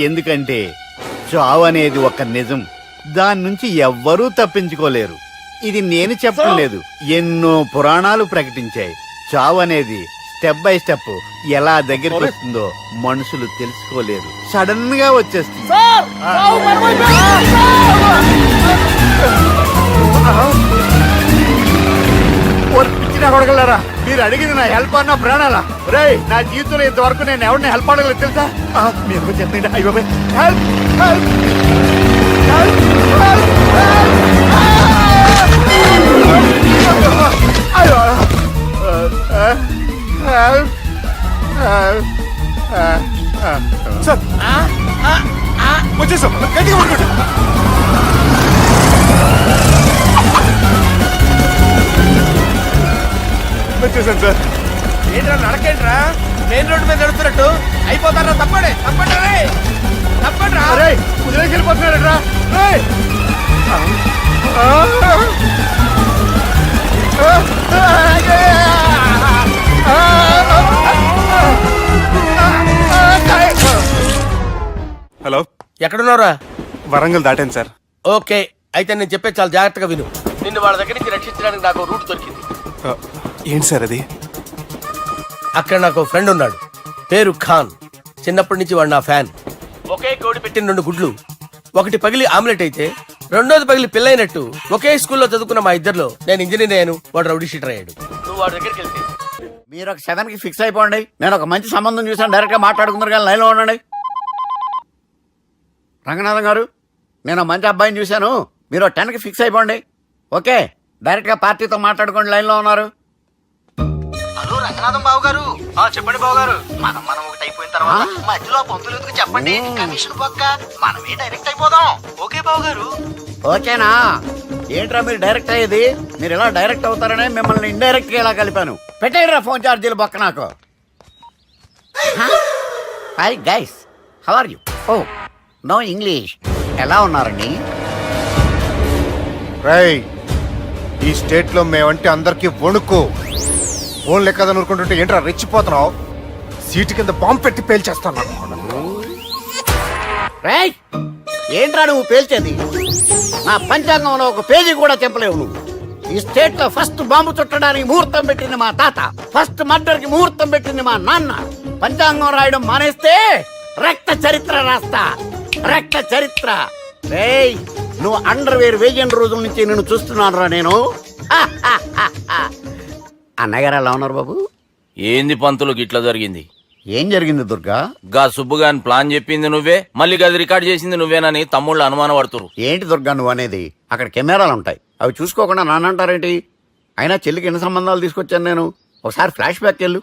ఎందుకంటే చావు అనేది ఒక నిజం, దాని నుంచి ఎవ్వరూ తప్పించుకోలేరు. ఇది నేను చెప్పడం లేదు, ఎన్నో పురాణాలు ప్రకటించాయి. చావు అనేది స్టెప్ బై స్టెప్ ఎలా దగ్గరికి వస్తుందో మనుషులు తెలుసుకోలేరు, సడన్ గా వచ్చేస్తుంది. కొడగలరా, మీరు అడిగింది నా హెల్ప్ అన్న ప్రాణాలా? రే, నా జీవితంలో ఇంతవరకు నేను ఎవరిని హెల్ప్ అడగలేదు తెలుసా? మీరు చెప్పండి. అయ్యో హెల్ప్, హెల్ప్, సార్ వచ్చేసాం, గట్టిగా పట్టుకోండి. వచ్చేసాను సార్. ఏంట్రా నడకేంట్రా? మెయిన్ రోడ్డు మీద నడుస్తున్నట్టు అయిపోతారా? తప్పండి, తప్పండి, తప్పండి రా. వదిలేసి వెళ్ళిపోతున్నారా? హలో, ఎక్కడున్నారా? వరంగల్ దాటాను సార్. ఓకే, అయితే నేను చెప్పే చాలా జాగ్రత్తగా విను. నిన్ను వాళ్ళ దగ్గర నుంచి రక్షించడానికి నాకు రూట్ దొరికింది. ఏంటి సార్ అది? అక్కడ నాకు ఫ్రెండ్ ఉన్నాడు, పేరు ఖాన్. చిన్నప్పటి నుంచి వాడు నా ఫ్యాన్. ఒకే కోడి పెట్టిన 2 గుడ్లు, ఒకటి పగిలి ఆమ్లెట్ అయితే రెండోది పగిలి పిల్లైనట్టు ఒకే స్కూల్లో చదువుకున్న మా ఇద్దరిలో నేను ఇంజనీర్ అయ్యాను, వాడు రౌడీ షీటర్ అయ్యాడు. నువ్వు వాడి దగ్గరికి వెళ్తే మీరు ఒక 7కి ఫిక్స్ అయిపోండి. నేను ఒక మంచి సంబంధం చూసాను, డైరెక్ట్ గా మాట్లాడుకున్నారు కానీ లైన్లో ఉండండి. రంగనాథం గారు, నేను ఒక మంచి అబ్బాయిని చూశాను, మీరు 10కి ఫిక్స్ అయిపోండి. ఓకే, డైరెక్ట్ గా పార్టీతో మాట్లాడుకోండి, లైన్లో ఉన్నారు. హలో రంగనాథం బాబు గారు. చెప్పండి బాబు గారు. మనం ఒకటి అయిపోయిన తర్వాత మధ్యలో పంతులు ఎందుకు చెప్పండి, కమిషన్ పక్క మనమే డైరెక్ట్ అయిపోదాం. ఓకే బాబు గారు. ఓకేనా? ఏంట్రా మీరు డైరెక్ట్ అయ్యేది? మీరు ఇలా డైరెక్ట్ అవుతారనే మిమ్మల్ని ఇండైరెక్ట్ గా ఇలా కలిపాను. పెట్టేయండిరా ఫోన్ ఛార్జీలు బొక్క నాకు. Hi guys, how are you? Oh no English. ఎలా ఉన్నారండి? రై, ఈ స్టేట్ లో మేమంటే అందరికి వణుకు. ఫోన్ లెక్క ఊరుకుంటుంటే ఏంట్రా రెచ్చిపోతున్నావు? సీటు కింద బాంబు పెట్టి పేల్చేస్తాను. రేయ్, ఏంట్రా నువ్వు పేల్చేది? నా పంచాంగంలో ఒక పేజీ కూడా తెంపలేవు నువ్వు. ఈ స్టేట్ లో ఫస్ట్ బాంబు చుట్టడానికి ముహూర్తం పెట్టింది మా తాత, ఫస్ట్ మర్డర్ కి ముహూర్తం పెట్టింది మా నాన్న. పంచాంగం రాయడం మానేస్తే రక్త చరిత్ర రాస్తా, రక్త చరిత్ర. రేయ్, నువ్వు అండర్వేర్ వేయని రోజుల నుంచి నేను చూస్తున్నాను రా నేను. అన్నగారు ఎలా ఉన్నారు బాబు? ఏంది పంతులు గిట్లా జరిగింది? ఏం జరిగింది దుర్గా? గా సుబ్బుగాని ప్లాన్ చెప్పింది నువ్వే, మళ్ళీ గది రికార్డ్ చేసింది నువ్వేనని తమ్ముళ్ళు అనుమానం పడుతురు. ఏంటి దుర్గా నువ్వు అనేది? అక్కడ కెమెరాలు ఉంటాయి, అవి చూసుకోకుండా నానంటారేంటి? అయినా చెల్లికి ఎన్ని సంబంధాలు తీసుకొచ్చాను నేను. ఒకసారి ఫ్లాష్ బ్యాక్ వెళ్ళు.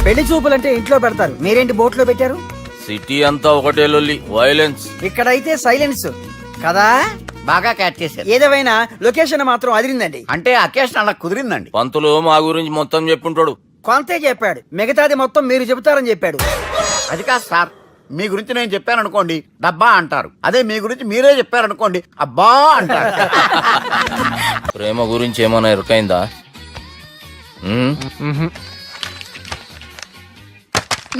పెళ్లి చూపులంటే ఇంట్లో పెడతారు, మీరేంటి బోట్లో పెట్టారు? సిటీ అంతా ఒకటే లొల్లి, వైలెన్స్. ఇక్కడైతే సైలెన్స్ కదా. బాగా క్యాచ్ చేశారు. ఏదేమైనా లొకేషన్ మాత్రం అదిరిందండి. అంటే అకేషన్ అలా కుదిరిందండి. పంతులు మా గురించి మొత్తం చెప్పుంటాడు. కొంతే చెప్పాడు, మిగతాది మొత్తం మీరు చెబుతారని చెప్పాడు. అది కాదు సార్, మీ గురించి నేను చెప్పాను అనుకోండి డబ్బా అంటారు, అదే మీ గురించి మీరే చెప్పారనుకోండి అబ్బా అంటారు. ప్రేమ గురించి ఏమైనా ఎరుకైందా?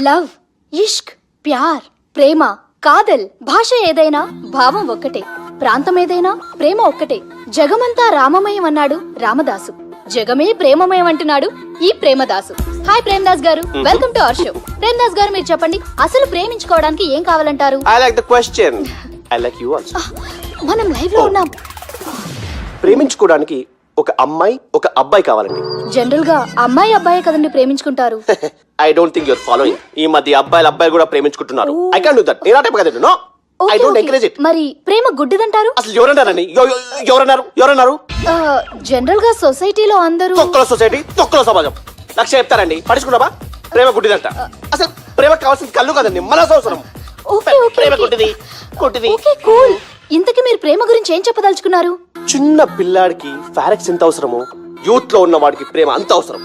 లవ్, ఇష్క్, ప్యార్, ప్రేమ, కాదల్, భాష ఏదైనా భావం ఒక్కటే, ప్రాంతం ఏదైనా ప్రేమ ఒక్కటే. జగమంతా రామమయం అన్నాడు రామదాసు, జగమే ప్రేమమయం అంటున్నాడు ఈ ప్రేమదాసు. హాయ్ ప్రేమదాస్ గారు, welcome to our show. Premadasa గారు, మీరు చెప్పండి, అసలు ప్రేమించుకోవడానికి ఏం కావాలంటారు? I like the question. I like you also. మనం లైవ్ లో ఉన్నాం. ప్రేమించుకోవడానికి ఒక అమ్మాయి ఒక అబ్బాయి కావాలండి. జనరల్ గా అమ్మాయి అబ్బాయి కదండి ప్రేమించుకుంటారు. I don't think you're following. ఈ మధ్య అబ్బాయిలు కూడా ప్రేమించుకుంటున్నారు. I can't do that. నేను ఆ టైప్ కదండి. No. I don't encourage it. మరి ప్రేమ గుడ్డిదంటారు? అసలు ఎవరన్నారండి? ఎవరన్నారు? జనరల్ గా సొసైటీలో అందరూ తొక్కల సొసైటీ, తొక్కల సమాజం. లక్ష చెప్తారండి, పడుచుకున్నావా? ప్రేమ గుడ్డిదంట. అసలు ప్రేమ కావాల్సింది కళ్ళు కదండి, మనసు అవసరం. ఓకే ఓకే ప్రేమ గుడ్డిది. Okay cool. ఇంతకీ మీరు ప్రేమ గురించి ఏం చెప్పదలుచుకున్నారు? చిన్న పిల్లాడికి ఫారెక్స్ ఎంత అవసరమో యూత్ లో ఉన్న వాడికి ప్రేమ అంత అవసరం.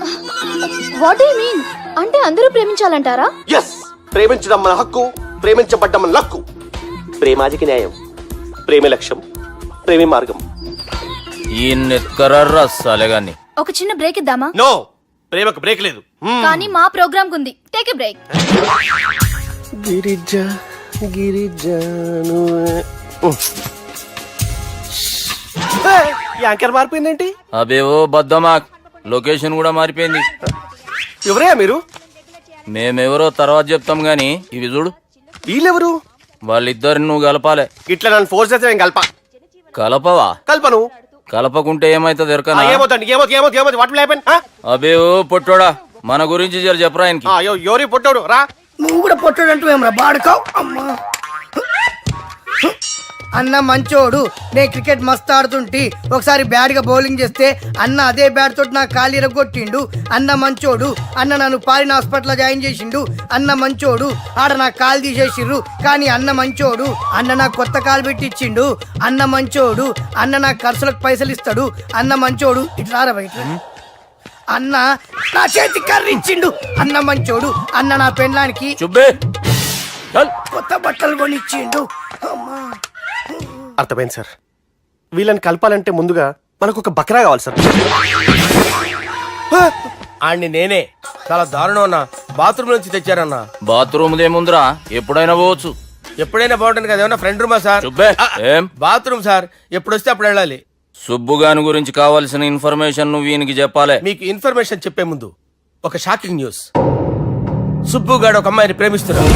What do you mean? అంటే అందరూ ప్రేమించాలంటారా? ఎస్, ప్రేమించడం మన హక్కు, ప్రేమించబడ్డం మన లక్కు. ప్రేమాజికి న్యాయం, ప్రేమే లక్ష్యం, ప్రేమే మార్గం. ఈ నెత్కరర్రా సాలెగాన్ని. ఒక చిన్న బ్రేక్ ఇద్దామా? నో, ప్రేమకు బ్రేక్ లేదు. కానీ మా ప్రోగ్రామ్ కుంది, టేక్ ఎ బ్రేక్. యాంకర్ మారిపోయిందేంటి? అబేవో బద్దమాక్, లొకేషన్ కూడా మారిపోయింది. ఎవరయ్యా మీరు? మేమెవరో తర్వాత చెప్తాం గాని ఇవి చూడు. వీళ్ళెవరు? వాళ్ళిద్దరిని నువ్వు కలపాలే. ఇట్లా నన్ను ఫోర్స్ చేస్తే నేను కలపవా? కల్పను. కలపకుంటే ఏమైతుంది ఎరకనా? ఏమవుతుంది? వాటి హ్యాపెన్? అబేవో పొట్టోడా, మన గురించి జర చెప్పరా ఆయనకి. ఎవరి పొట్టాడు రా. నువ్వు కూడా పొట్టాడంటూ ఏమరా బాడుకావు. అమ్మా అన్న మంచోడు, నేను క్రికెట్ మస్తు ఆడుతుంటి, ఒకసారి బ్యాట్ గా బౌలింగ్ చేస్తే అన్న అదే బ్యాట్ తోటి నా కాలు ఇరగొట్టిండు. అన్న మంచోడు, అన్న నన్ను పాలిన హాస్పిటల్ జాయిన్ చేసిండు. అన్న మంచోడు, ఆడ నా కాలు తీసేసిర్రు కానీ అన్న మంచోడు, అన్న నాకు కొత్త కాలు పెట్టిచ్చిండు. అన్న మంచోడు, అన్న నా ఖర్చులకు పైసలు ఇస్తాడు. అన్న మంచోడు, ఇట్లా రా బయట. అన్న నా చేతి కర్రీ ఇచ్చిండు. అన్న మంచోడు, అన్న నా పెళ్ళానికి చుబ్బే కొత్త బట్టలు కొనిచ్చిండు. అమ్మా అర్థమైంది సార్. వీళ్ళని కలపాలంటే ముందుగా మనకు ఒక బక్రా కావాలి సార్. ఆడిని నేనే చాలా దారుణం అన్నా. బాత్రూమ్ నుంచి తెచ్చారన్నా. బాత్రూమ్ దేముందిరా, ఎప్పుడైనా పోవచ్చు. ఎప్పుడైనా బాగుంటుంది కదా. ఏమన్నా ఫ్రెండ్ రూమా సార్? చుబ్బే. ఏం బాత్రూమ్ సార్, ఎప్పుడు వస్తే అప్పుడు వెళ్ళాలి. సుబ్బుగాని గురించి కావాల్సిన ఇన్ఫర్మేషన్ నువ్వు వీనికి చెప్పాలి. మీకు ఇన్ఫర్మేషన్ చెప్పే ముందు ఒక షాకింగ్ న్యూస్. సుబ్బుగాడు ఒక అమ్మాయిని ప్రేమిస్తున్నాడు.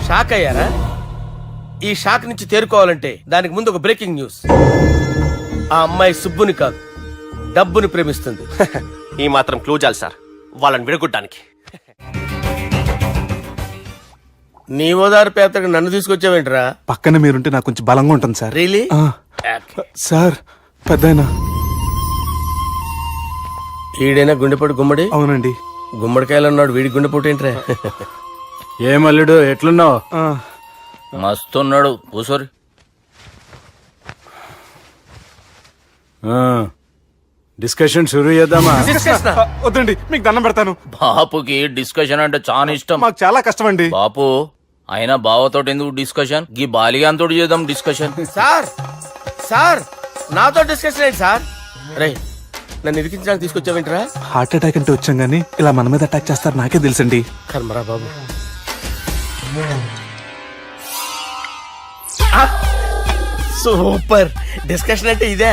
షాక్ అయ్యారా? ఈ షాక్ నుంచి తేరుకోవాలంటే దానికి ముందు ఒక బ్రేకింగ్ న్యూస్. ఆ అమ్మాయి సుబ్బుని కాదు, డబ్బుని ప్రేమిస్తుంది. ఈ మాత్రం క్లూ చాలు సార్ వాళ్ళని విడగొట్టడానికి. నీ ఓదారు పేదకు నన్ను తీసుకొచ్చావేంట్రా? పక్కన మీరుంటే నాకు కొంచెం బలంగా ఉంటుంది సార్. రియలీ? సార్ పెద్దయినా. ఈడైనా గుండెపోటు గుమ్మడి? అవునండి. గుమ్మడికాయలు అన్నాడు, వీడి గుండెపోటు ఏంట్రా? ఏమల్లుడు ఎట్లున్నావు? మస్తున్నాడు కూసోరి. డిస్కషన్ షురూ చేద్దామా? వద్దండి, మీకు దండం పెడతాను. బాపుకి డిస్కషన్ అంటే చాలా ఇష్టం. మాకు చాలా కష్టం అండి. బాపు అయినా బావతోటి ఎందుకు డిస్కషన్? గీ బాలిగాంతోటి చేద్దాం డిస్కషన్. సార్ సార్ నాతో డిస్కషన్ ఏంటి సార్? రే నన్ను ఇరికించడానికి తీసుకొచ్చావేంట్రా? హార్ట్ అటాక్ అంటే వచ్చాం గానీ ఇలా మన మీద అటాక్ చేస్తారు నాకే తెలుసండి. కర్మరా బాబు. సూపర్ డిస్కషన్ అంటే ఇదే.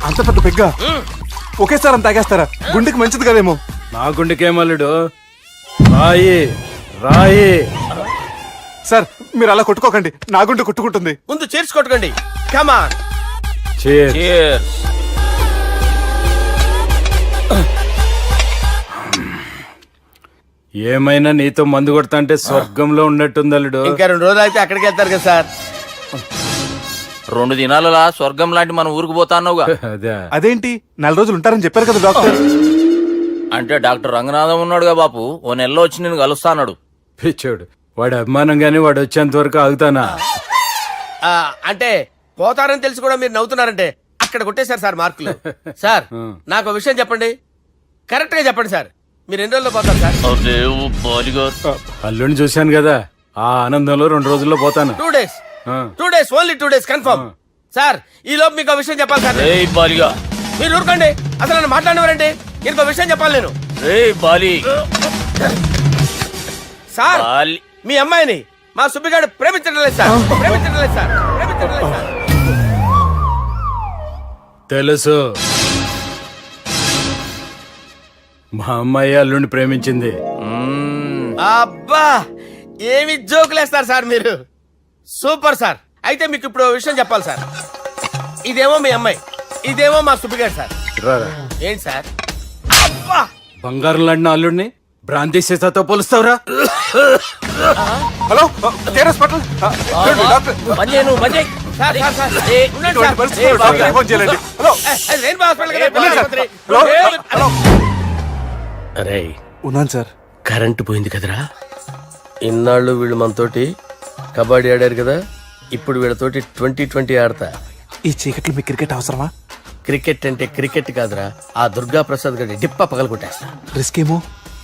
అంత పెద్ద పెగ్గ ఒకేసారి అంత తాగేస్తారా? గుండెకి మంచిది కదేమో. నా గుండెకేమల్లుడు రాయి రాయి. సార్ మీరు అలా కొట్టుకోకండి, నా గుండె కొట్టుకుంటుంది. ముందు చేర్చి కొట్టుకోండి. కమాన్. Cheers. ఏమైనా నీతో మందు కొడతా అంటే స్వర్గంలో ఉన్నట్టుంది అల్లుడు. ఇంకా 2 రోజులు అయితే అక్కడికి వెళ్తారు కదా సార్. 2 దినాలలా స్వర్గం లాంటి మన ఊరికి పోతాన్నావుగా. అదే అదేంటి 4 రోజులు ఉంటారని చెప్పారు కదా డాక్టర్. అంటే డాక్టర్ రంగనాథం ఉన్నాడుగా బాపు, ఓ నెలలో వచ్చి నేను కలుస్తాన్నాడు. పిచ్చోడు, వాడి అభిమానం గాని వాడు వచ్చేంత వరకు ఆగుతానా? అంటే పోతారని తెలిసి కూడా మీరు నవ్వుతున్నారంటే అక్కడ కొట్టేశారు సార్ మార్కులు. సార్ నాకు ఒక విషయం చెప్పండి, కరెక్ట్ గా చెప్పండి సార్. మీరు ఎన్ని రోజుల్లో పోతారు సార్? అల్లుడిని చూశాను కదా, ఆ ఆనందంలో 2 రోజుల్లో పోతాను. 2 days. 2 days, only 2 days confirm. Sir ఈ లోపు మీకు ఒక విషయం చెప్పాలి సార్. బాలిగా మీరు ఊరుకోండి, అసలు నన్ను మాట్లాడేవారండి. ఇంకో విషయం చెప్పాలి నేను. బాలి సార్ మీ అమ్మాయిని మా సుబ్బిగాడు ప్రేమించడం లేదు సార్. ప్రేమించడం లేదు సార్. ప్రేమించడం లేదు సార్. తెలుసు, మా అమ్మాయి అల్లుడిని ప్రేమించింది. అబ్బా ఏమి జోకులేస్తారు సార్ మీరు. Super sir. అయితే మీకు ఇప్పుడు ఓ విషయం చెప్పాలి సార్. ఇదేమో మీ అమ్మాయి, ఇదేమో మా సుబ్బిగాడు సార్. రారా. ఏంటి సార్? అబ్బా బంగారం లాంటి అల్లుడిని భ్రాంతి సీతతో పోలుస్తావురా? హలో కేరస్ పటల్ డాక్టర్. పనిచేయను, పనిచేయ్. Sir, sir, sir. ఉండండి సార్. ఫోన్ చేయాలండి. హలో రెయిన్బో హాస్పిటల్ కదా, పిల్లల ఆసుపత్రి. హలో. అరే ఉన్నాను సార్. కరెంటు పోయింది కదరా. ఇన్నాళ్ళు వీళ్ళు మనతోటి కబడ్డీ ఆడారు కదా, ఇప్పుడు వీళ్ళతోటి 2020 ఆడతా. ఈ చీకట్లో మీకు క్రికెట్ అవసరమా? క్రికెట్ అంటే క్రికెట్ కాదురా, ఆ దుర్గా ప్రసాద్ గారి డిప్ప పగల కొట్టేస్తా. రిస్క్ ఏమో.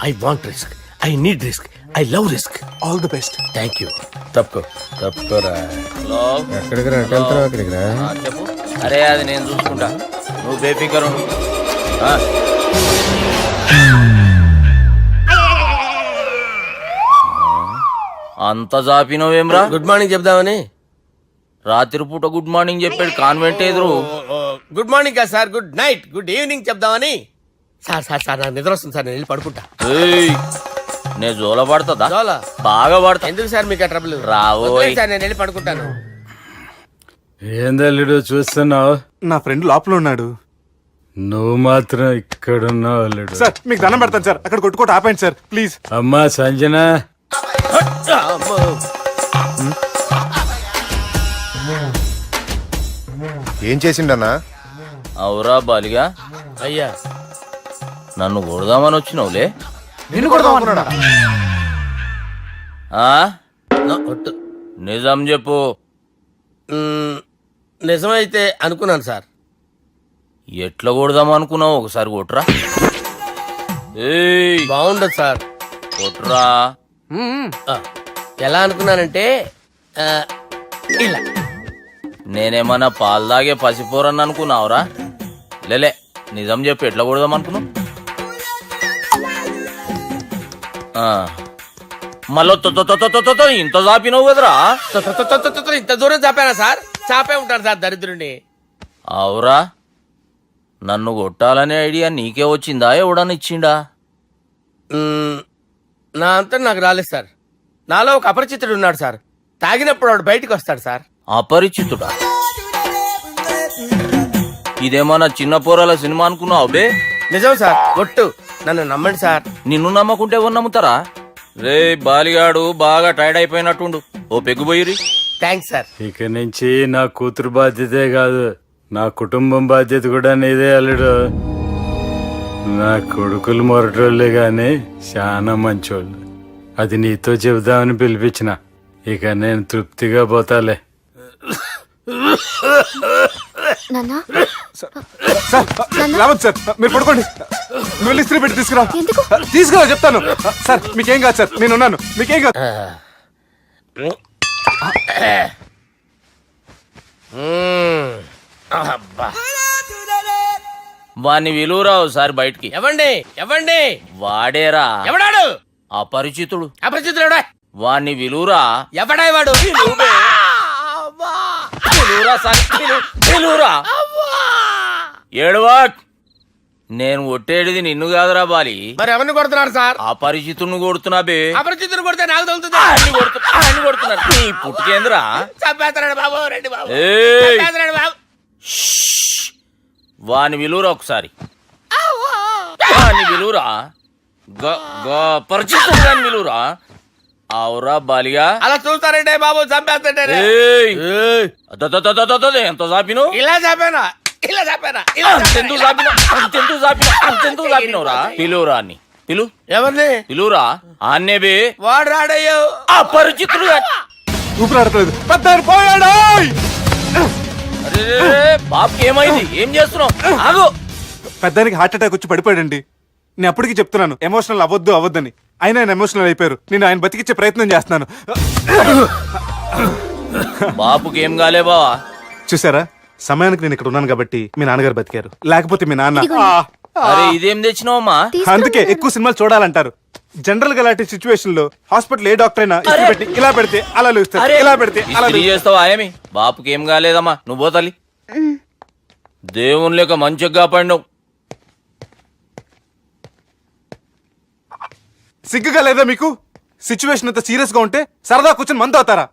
I want risk, I need risk, I love risk. All the best. Thank you. తప్పుకోరా. ఎక్కడికి రా? వెళ్తారా అక్కడికి రా. చెప్పు. అరే అది నేను చూసుకుంటా, నువ్వు బేఫికర్ ఉండు. అంత జాపినవేమ్రా? గుడ్ మార్నింగ్ చెప్దామని. రాత్రి పూట గుడ్ మార్నింగ్ చెప్పాడు కాన్వెంట్ ఎదురు. గుడ్ మార్నింగ్ కాదు sir, good night, good evening చెప్దామని. సార్ సార్ సార్ నాకు నిద్ర వస్తుంది సార్, నేను వెళ్ళి పడుకుంటా. నేను జోల పడుతుందా? జోల బాగా పడతా. ఎందుకు సార్ మీకు ఆ ట్రబుల్? రావోయ్ సార్ నేను వెళ్ళి పడుకుంటాను. ఏందల్లుడు చూస్తున్నావు? నా ఫ్రెండ్ లోపల ఉన్నాడు. నువ్వు మాత్రం ఇక్కడున్నావు అల్లుడు. సార్ మీకు దండం పెడతాను సార్, అక్కడ కొట్టుకోట ఆపండి సార్ ప్లీజ్. అమ్మా సంజన, ఏం చేసిండన్నా? అవురా బాలిగా, అయ్యా నన్ను కొడదామని వచ్చినావులే. నిన్ను కొడదాం అనుకున్నాడా? నిజం చెప్పు. నిజమైతే అనుకున్నాను సార్. ఎట్లా కొడదాం అనుకున్నావు? ఒకసారి కొట్రా. బాగుండదు సార్. కొట్రా. ఎలా అనుకున్నానంటే ఆ, ఇలా నేనేమన్నా పాలు తాగే పసిపోరని అనుకున్నావురా? లేలే, నిజం చెప్పి ఎట్లా కొడదాం అనుకున్నావు? మళ్ళీ ఇంత చాపినవు కదరా? ఇంత దూరం చాపానా సార్? చాపే ఉంటాను సార్ దరిద్రుడిని. అవురా, నన్ను కొట్టాలనే ఐడియా నీకే వచ్చిందా? ఎవడన్నా ఇచ్చిండా? నా అంతా నాకు రాలేదు సార్. నాలో ఒక అపరిచితుడు ఉన్నాడు సార్. తాగినప్పుడు వాడు బయటికి వస్తాడు సార్. అపరిచితుడా? ఇదేమన్నా చిన్న పోరాల సినిమా అనుకున్నావు బే? నిజం సార్, ఒట్టు, నన్ను నమ్మండి సార్. నిన్ను నమ్మకుంటే ఎవరు నమ్ముతారా? రే బాలిగాడు బాగా టైర్డ్ అయిపోయినట్టుండు, ఓ పెగ్గుబోయిరి. Thanks sir. ఇక నుంచి నా కూతురు బాధ్యతే కాదు, నా కుటుంబం బాధ్యత కూడా నీదే అల్లుడు. నా కొడుకులు మొరటోళ్ళే గాని చాలా మంచోళ్ళు. అది నీతో చెబుదామని పిలిపించిన. ఇక నేను తృప్తిగా పోతాలే. నాన్నా సార్ రావద్దు సార్, మీరు పడుకోండి. నువ్వు వెళ్ళి ఇస్త్రీ పెట్టి తీసుకురా. ఎందుకు? తీసుకురా చెప్తాను. సార్ మీకేం కాదు సార్, నేను ఉన్నాను, మీకేం కాదు. అబ్బా. వాణ్ణి విలువరావు సార్ బయటికి. ఎవండి ఎవండి? వాడేరా ఎవడాడు? అపరిచితుడు. అపరిచితుడు ఎవడా? వాణ్ణి విలువరా. ఎవడా వాడు? విలువరా సార్, విలువరా. ఏడవా, నేను ఒట్టేడిది నిన్ను కాదురా బాలి. మరి ఎవరిని కొడుతున్నారు సార్? అపరిచితుడిని కొడుతున్నా బే. అపరిచితుడు కొడితే నాకు తగులుతుందా? ఆయన కొడుతున్నారు. నీ పుట్టుకేంద్రా? చంపేస్తున్నాడు బాబు, రండి బాబు. ఏయ్! చంపేస్తున్నాడు బాబు. వాని విలువరా ఒకసారి. వాని విలువరా. పరిచితుడు గాని విలువరా. అవురా బాలిగా. అలా చూస్తారంటే బాబు, చంపేస్తాడే. ఏయ్! ఎంత చాపిను? ఇలా చంపానా? ఇలా చంపానా? అంతెందుకు చాపినవురా? పిలువురా అని పిలు. ఎవరిని పిలువురా అన్నే బే. వాడు రాడయ్యో. అపరిచితుడు గాని. ఊపిరాడట్లేదు. పెద్దాయన పోయాడు. అరే బాబుకి ఏమైంది? ఏం చేస్తున్నావు? ఆగు. పెద్దానికి హార్ట్ అటాక్ వచ్చి పడిపోయాడండి. నేను అప్పటికి చెప్తున్నాను ఎమోషనల్ అవ్వద్దని. అయినా ఆయన ఎమోషనల్ అయిపోయారు. నేను ఆయన బతికిచ్చే ప్రయత్నం చేస్తున్నాను. బాబుకి ఏం కాలే బావా? చూసారా, సమయానికి నేను ఇక్కడ ఉన్నాను కాబట్టి మీ నాన్నగారు బతికారు. లేకపోతే మీ నాన్న. అరే ఇదేం తెచ్చినావమ్మా? అందుకే ఎక్కువ సినిమాలు చూడాలంటారు. జనరల్ గా అలాంటి సిచ్యువేషన్ లో హాస్పిటల్ ఏ డాక్టర్ అయినా ఇస్త్రీ పెట్టి ఇలా పెడితే అలా లూస్తారు, ఇలా పెడితే అలా ఇస్త్రీ చేస్తావా ఏమి? బాపుకి ఏం కాలేదమ్మా, నువ్వు పోతల్లి. దేవుని లేక మంచిగా పడినావు. సిగ్గుగా లేదా మీకు? సిచ్యువేషన్ అంత సీరియస్ గా ఉంటే సరదా కూర్చొని మందు అవుతారా?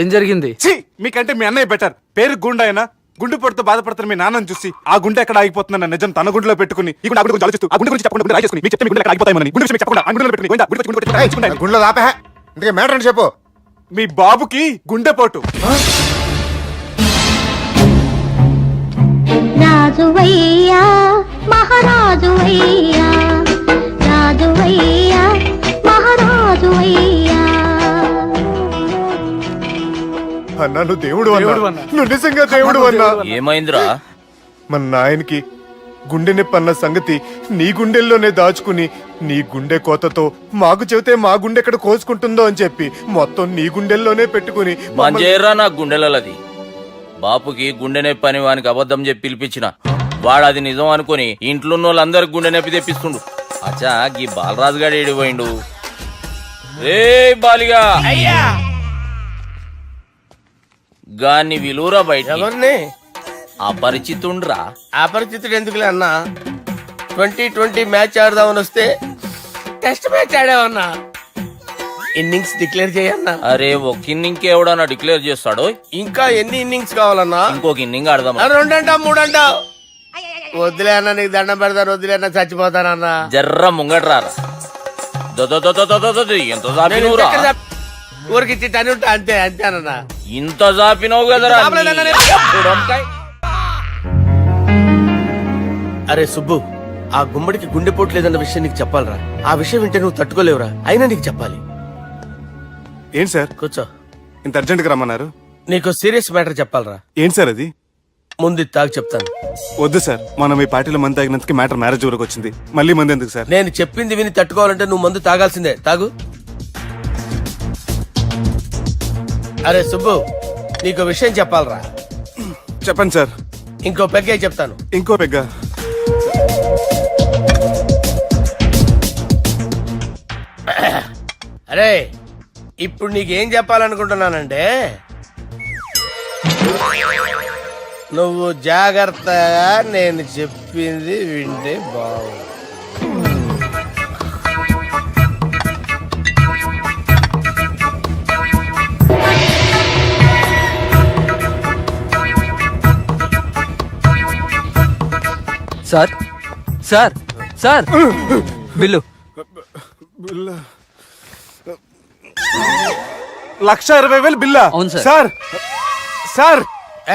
ఏం జరిగింది? ఛీ, మీకంటే మీ అన్నయ్య బెటర్. పేరు గుండె అయినా గుండె పొడితో బాధపడుతున్న మీ నాన్నని చూసి ఆ గుండె ఎక్కడ ఆగిపోతుందన్న నిజం తన గుండెలో పెట్టుకుని ఈ గుండె గురించి ఆలోచిస్తూ ఆ గుండె గురించి చెప్పకుండా గుండె రాజేసుకుని మీకు చెప్తే మీ గుండె ఎక్కడ ఆగిపోతాయని గుండె విషయం చెప్పకుండా ఆ గుండెలో పెట్టుకుని గుండె గుండె గుండెలో ఆపే. ఇందుకే మ్యాటర్ అని చెప్పు. మీ బాబుకి గుండెపోటు. రాజువయ్యా మహారాజువయ్యా, రాజువయ్యా మహారాజువయ్యా. అన్నా నువ్వు దేవుడు అన్నా, నువ్వు నిజంగా దేవుడు అన్నా. ఏమైందిరా? మన నాయనకి గుండె నొప్పి అన్న సంగతి నీ గుండెల్లోనే దాచుకుని నీ గుండె కోతతో మాకు చెబితే మా గుండె ఎక్కడ కోసుకుంటుందో అని చెప్పి మొత్తం నీ గుండెల్లోనే పెట్టుకుని మంజేరా నా గుండెలది. బాపుకి గుండె నొప్పి అని వానికి అబద్ధం చెప్పి పిలిపించిన వాడు అది నిజం అనుకుని ఇంట్లో ఉన్న వాళ్ళందరికి గుండె నొప్పి తెప్పిస్తుండు. అచ్చా గీ బాలరాజు గారు ఏడిపోయిండు. రే బాలిగా, అయ్యా గాన్ని విలువరా బయట. ఎవరిని? అపరిచితుండ్రా. అపరిచితుడు ఎందుకులే అన్నా? 2020 మ్యాచ్ ఆడదామని వస్తే టెస్ట్ మ్యాచ్ ఆడావన్నా. ఇన్నింగ్స్ డిక్లేర్ చేయన్నా. అరే ఒక ఇన్నింగ్ ఎవడన్నా డిక్లేర్ చేస్తాడో? ఇంకా ఎన్ని ఇన్నింగ్స్ కావాలన్నా? ఇంకొక ఇన్నింగ్ ఆడదాం. 2 అంటావు 3 అంటావు? వద్దులే అన్న, నీకు దండం పెడతాను, వద్దులే అన్న, చచ్చిపోతానన్నా. జర్ర ముంగట్రా. ఎంత జాపినవురా? ఊరికి టని ఉంటా అంతే అంతేనన్నా. ఇంత జాపినవు కదరా. అరే సుబ్బు, ఆ గుమ్మడికి గుండెపోటు లేదన్న విషయం నీకు చెప్పాలరా. ఆ విషయం వింటే నువ్వు తట్టుకోలేవురా. అయినా నీకు చెప్పాలి. ఏంటి సార్ కూర్చో. ఇంత అర్జెంట్ గా రమ్మన్నారు? నీకు సీరియస్ మ్యాటర్ చెప్పాలరా. ఏంటి సార్ అది? ముందు తాగు చెప్తాను. వద్దు సార్, మనం ఈ పార్టీలో మంది తాగినందుకు మ్యాటర్ మ్యారేజ్ వరకు వచ్చింది. మళ్ళీ మంది ఎందుకు సార్? నేను చెప్పింది విని తట్టుకోవాలంటే నువ్వు మందు తాగాల్సిందే. తాగు. అరే సుబ్బు, నీకు విషయం చెప్పాలరా. చెప్పండి సార్. ఇంకో పెగ్గే చెప్తాను. ఇంకో పెగ్గ. అరే ఇప్పుడు నీకేం చెప్పాలనుకుంటున్నానంటే, నువ్వు జాగ్రత్తగా నేను చెప్పింది వింటే బాగుంది. Sir sir sir bill. 1,20,000 బిల్లా? అవును సార్. సార్ సార్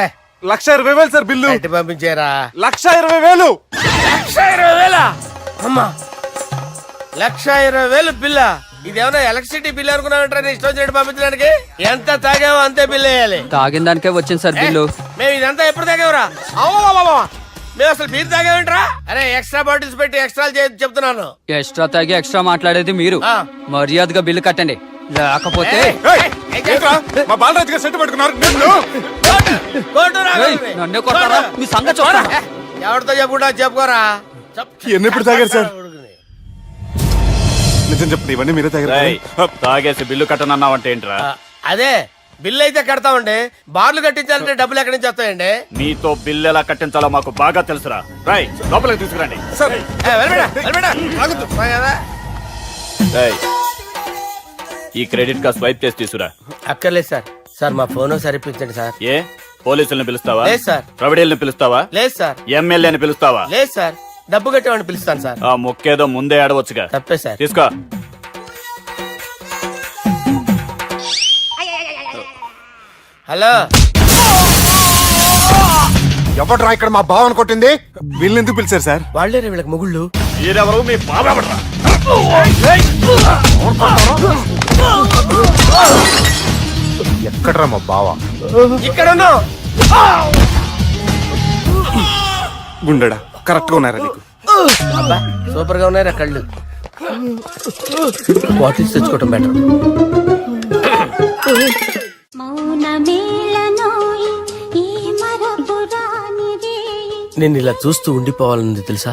ఏ 1,20,000 సార్ బిల్లు. బయట పంపించేరా. 1,20,000. 1,20,000 అమ్మా, 1,20,000 బిల్లా? ఇదేమన్నా ఎలక్ట్రిసిటీ బిల్ అనుకున్నామంటారా? నీ ఇష్టం చేయడం పంపించడానికి ఎంత తాగావో అంతే బిల్ వేయాలి. తాగిన దానికే వచ్చింది సార్ బిల్లు. మేము ఇదంతా ఎప్పుడు తాగేవరా? మేము అసలు బీర్ తాగేమంటారా? అరే ఎక్స్ట్రా బాటిల్స్ పెట్టి ఎక్స్ట్రా చెప్తున్నాను. ఎక్స్ట్రా తాగి ఎక్స్ట్రా మాట్లాడేది మీరు. ఆ. మర్యాదగా బిల్లు కట్టండి, లేకపోతే ఏయ్, ఏంట్రా? మా బాలరాజు గారు సెట్ పట్టుకున్నారు. నన్నే కొడతారా? మీ సంగతి చూడరా? ఎవరితో చెప్పుకుంటా చెప్పుకోరా. ఎన్నెప్పుడు తాగారు సార్? నిజం చెప్పండి, ఇవన్నీ మీరే తాగారు. తాగేసి బిల్లు కట్టనన్నావంటే ఏంట్రా? అదే బిల్లు అయితే కడతామండి, బార్లు కట్టించాలంటే డబ్బులు ఎక్కడి నుంచి వస్తాయండి? నీతో బిల్లు ఎలా కట్టించాలో మాకు బాగా తెలుసురా. రై లోపలికి తీసుకురండి. ఈ క్రెడిట్ కార్డ్ స్వైప్ చేసి తీసుకురా. అక్కర్లేదు సార్. సార్ మా ఫోన్ సరిపించండి సార్. ఏ పోలీసుల్ని పిలుస్తావా? లేదు సార్. ప్రొవిడీల్ని పిలుస్తావా? లేదు సార్. ఎమ్మెల్యేని పిలుస్తావా? లేదు సార్. డబ్బు కట్టేవాడిని పిలుస్తాను సార్. ఆ మొక్కేదో ముందే ఆడవచ్చుగా. తప్పే సార్. తీసుకో. హలో, ఎవడ్రా ఇక్కడ మా బావని కొట్టింది? వీళ్ళని ఎందుకు పిలిచారు సార్? వాళ్ళే వీళ్ళకి మొగుళ్ళు. మీరెవరు? మీ బాబా. ఎక్కడ్రా మా బావ? ఇక్కడ ఉన్నావు. గుండెడా కరెక్ట్ గా ఉన్నారా నీకు? అబ్బా సూపర్ గా ఉన్నాయిరా కళ్ళు. బాటిల్స్ తెచ్చుకోవటం బెటర్. నేను ఇలా చూస్తూ ఉండిపోవాలని తెలుసా?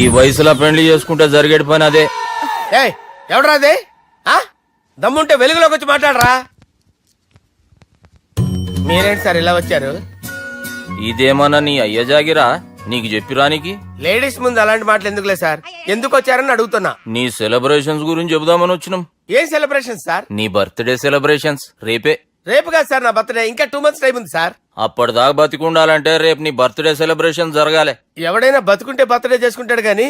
ఈ వయసులో పెళ్లి చేసుకుంటే జరిగేటి పని అదే. ఏయ్ ఎవడరా అదే? దమ్ముంటే వెలుగులోకి వచ్చి మాట్లాడరా. మీరేంటి సార్ ఇలా వచ్చారు? ఇదేమన్నా నీ అయ్య జాగిరా నీకు చెప్పిరానికి? లేడీస్ ముందు అలాంటి మాటలు ఎందుకులే సార్, ఎందుకు వచ్చారని అడుగుతున్నా. నీ సెలబ్రేషన్స్ గురించి చెబుదామని వచ్చినాం. ఏం సెలబ్రేషన్ సార్? నీ బర్త్డే సెలబ్రేషన్స్ రేపే. రేపు కాదు సార్ నా బర్త్డే, ఇంకా 2 months టైం ఉంది సార్. అప్పటిదాకా బతికుండాలంటే రేపు నీ బర్త్డే సెలబ్రేషన్ జరగాలి. ఎవడైనా బతుకుంటే బర్త్డే చేసుకుంటాడు గానీ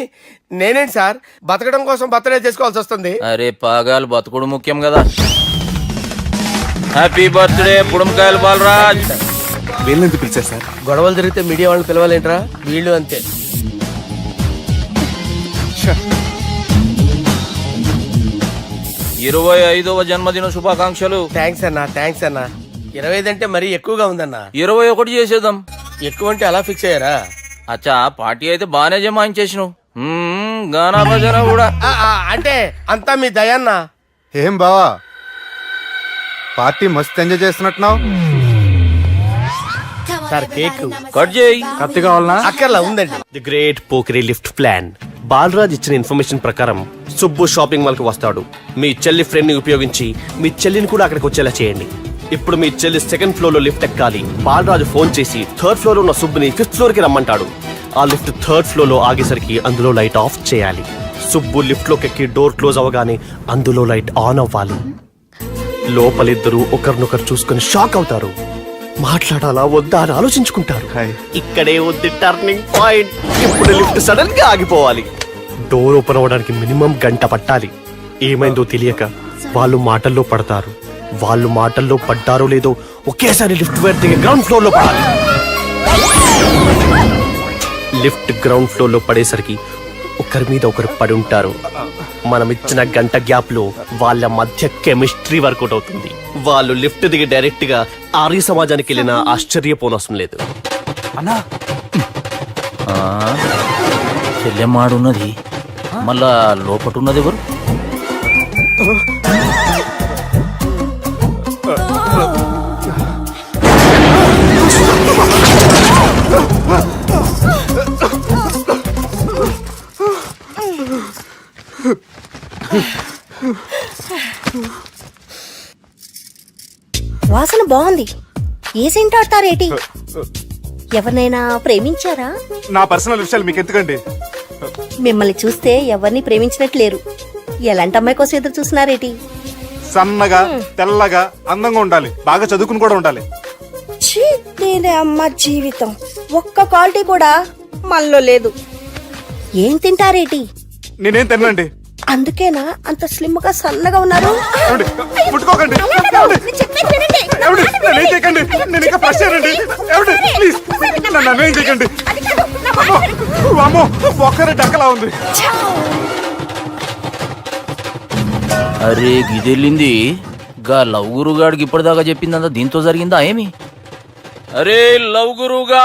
నేనేంటి సార్ బతకడం కోసం బర్త్డే చేసుకోవాల్సి వస్తుంది? అరే పాగాలు బతుకుడు ముఖ్యం కదా. హ్యాపీ బర్త్డే పుడుమకాయలు బాలరాజ్. వీళ్ళని ఎందుకు పిలిచారు సార్? గొడవలు జరిగితే మీడియా వాళ్ళని పిలవాలేంట్రా? వీళ్ళు అంతే. 25వ జన్మదిన శుభాకాంక్షలు. థ్యాంక్స్ అన్నా, థ్యాంక్స్ అన్నా. 25 అంటే మరీ ఎక్కువగా ఉందన్నా. 21 చేసేద్దాం. ఎక్కువ అంటే అలా ఫిక్స్ అయ్యారా? అచ్చా పార్టీ అయితే బానే జమాయించేసినావు. గానా భజన కూడా. అంటే అంతా మీ దయన్నా. ఏం బావా, పార్టీ మస్తు ఎంజాయ్ చేస్తున్నట్టున్నావు. సార్ కేక్ కట్ చేయి. కత్తి కావాలనా? అక్కర్లా ఉందండి. ది గ్రేట్ పోకరీ లిఫ్ట్ ప్లాన్. బాలరాజ్ ఇచ్చిన ఇన్ఫర్మేషన్ ప్రకారం సుబ్బు షాపింగ్ మాల్ కి వస్తాడు. మీ చెల్లి ఫ్రెండ్ ని ఉపయోగించి మీ చెల్లిని కూడా అక్కడికి వచ్చేలా చేయండి. ఇప్పుడు మీ చెల్లి 2nd ఫ్లోర్ లో లిఫ్ట్ ఎక్కాలి. బాలరాజు ఫోన్ చేసి 3rd ఫ్లోర్ లో ఉన్న సుబ్బుని 5th ఫ్లోర్ కి రమ్మంటాడు. ఆ లిఫ్ట్ 3rd ఫ్లోర్ లో ఆగేసరికి అందులో లైట్ ఆఫ్ చేయాలి. సుబ్బు లిఫ్ట్ లోకి ఎక్కి డోర్ క్లోజ్ అవగానే అందులో లైట్ ఆన్ అవ్వాలి. లోపలిద్దరూ ఒకరినొకరు చూసుకుని షాక్ అవుతారు. మాట్లాడాలా వద్దా అని ఆలోచించుకుంటారు. ఇక్కడే ఉంది టర్నింగ్ పాయింట్. ఇప్పుడు లిఫ్ట్ సడన్ గా ఆగిపోవాలి. డోర్ ఓపెన్ అవ్వడానికి మినిమం గంట పట్టాలి. ఏమైందో తెలియక వాళ్ళు మాటల్లో పడతారు. వాళ్ళు మాటల్లో పడ్డారో లేదో ఒకేసారి లిఫ్ట్ వైర్ దిగి గ్రౌండ్ ఫ్లోర్ లో పడాలి. లిఫ్ట్ గ్రౌండ్ ఫ్లోర్ లో పడేసరికి ఒకరి మీద ఒకరు పడి ఉంటారు. మనం ఇచ్చిన గంట గ్యాప్ లో వాళ్ళ మధ్య కెమిస్ట్రీ వర్కౌట్ అవుతుంది. వాళ్ళు లిఫ్ట్ దిగి డైరెక్ట్ గా ఆర్య సమాజానికి వెళ్ళినా ఆశ్చర్యపోనవసరం లేదు. అన్నా చెల్లెమ్మాడున్నది, మళ్ళా లోపటున్నది ఎవరు? వాసన బాగుంది. ఏ సెంట్ ఆడతారేటి? ఎవరినైనా ప్రేమించారా? నా పర్సనల్ విషయాలు మీకు ఎందుకండి? మిమ్మల్ని చూస్తే ఎవరిని ప్రేమించినట్లేరు. ఎలాంటి అమ్మాయి కోసం ఎదురు చూస్తున్నారేటి? సన్నగా తెల్లగా అందంగా ఉండాలి, బాగా చదువుకుని కూడా ఉండాలి. ఛీ, నేనే అమ్మ జీవితం. ఒక్క క్వాలిటీ కూడా మనలో లేదు. ఏం తింటారేటి? నేనేం తినండి. అందుకేనా అంత స్లిమ్ గా సన్నగా ఉన్నారు? ముట్టుకోకండి. ఏమండి? నన్నేం చేయకండి, నేను ఇంకా ఫ్రెష్ అయ్యానండి. ఏమండి? ప్లీజ్ నన్ను ఏం చేయకండి. అమ్మో, ఒక్కరే డక్కలా ఉంది. అరే గిదెళ్ళింది గా లవ్ గురుగాడికి ఇప్పటిదాకా చెప్పిందంతా దీంతో జరిగిందా ఏమి? అరే లవ్ గురుగా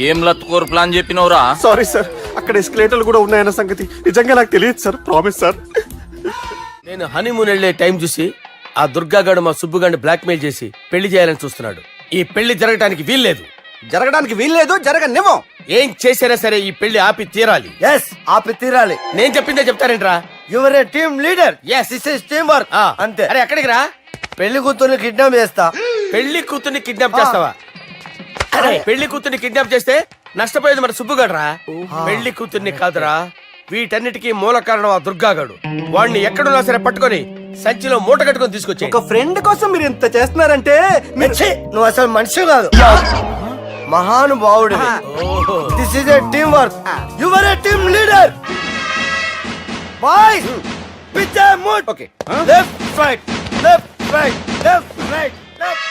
ఏం లత్కోర్ ప్లాన్ చెప్పినవురా? సారీ సార్, అక్కడ ఎస్కలేటర్లు కూడా ఉన్నాయన్న సంగతి నిజంగా నాకు తెలియదు సార్. Promise sir. నేను హనీమూన్ వెళ్లే టైం చూసి ఆ దుర్గాగాడు మా సుబ్బుగాడిని బ్లాక్మెయిల్ చేసి పెళ్లి చేయాలని చూస్తున్నాడు. ఈ పెళ్లి జరగటానికి వీల్లేదు. జరగడానికి వీల్లేదు, జరగనివ్వం. ఏం చేసినా సరే ఈ పెళ్లి ఆపి తీరాలి. ఎస్ ఆపి తీరాలి. నేను చెప్పిందే చెప్తారేంట్రా? Your a team leader. Yes. This is team work. అంతే. అరే ఎక్కడికి రా? పెళ్లి కూతుర్ని కిడ్నాప్ చేస్తా. పెళ్లి కూతుర్ని కిడ్నాప్ చేస్తావా? అరే పెళ్లి కూతుర్ని కిడ్నాప్ చేస్తే నష్టపోయేది మన సుబ్బుగాడురా. పెళ్లి కూతుర్ని కాదురా, వీటన్నిటికీ మూల కారణం ఆ దుర్గాగాడు. వాడిని ఎక్కడున్నా సరే పట్టుకొని సంచిలో మూట కట్టుకొని తీసుకొచ్చి ఒక ఫ్రెండ్ కోసం మీరు ఇంత చేస్తున్నారంటే నువ్వు అసలు మనిషి కాదు, మహానుభావుడు. This is a team work. Your a team leader. Boys pitch A mood. Okay. Left right left right left right left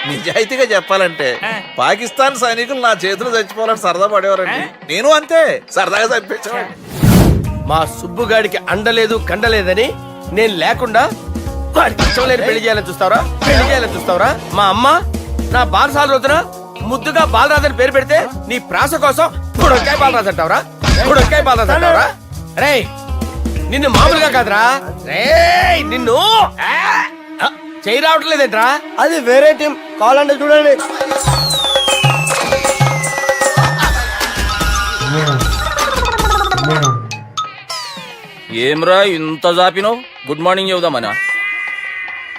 నిజాయితీగా చెప్పాలంటే పాకిస్తాన్ సైనికులు నా చేతులు చచ్చిపోవాలని సరదా పడేవారండి. నేను అంతే సరదాగా చంపించేవాడిని. మా సుబ్బుగాడికి అండలేదు కండలేదని నేను లేకుండా వాడికి ఇష్టం లేని పెళ్లి చేయాలని చూస్తావరా? పెళ్లి చేయాలని చూస్తావరా? మా అమ్మ నా బాలసాల రోజున ముద్దుగా బాలరాజు అని పేరు పెడితే నీ ప్రాస కోసం గుడొక్కాయ బాలరాజు అంటావరా? గుడొక్కాయ బాలరాజు అంటావరా? రే నిన్ను మామూలుగా కాదురా, రే నిన్ను చేయి రావట్లేదేంట్రా? అది వేరే టీం, కావాలంటే చూడండి. ఏమ్రా ఇంత జాపినావు? Good morning చెబుదామనా?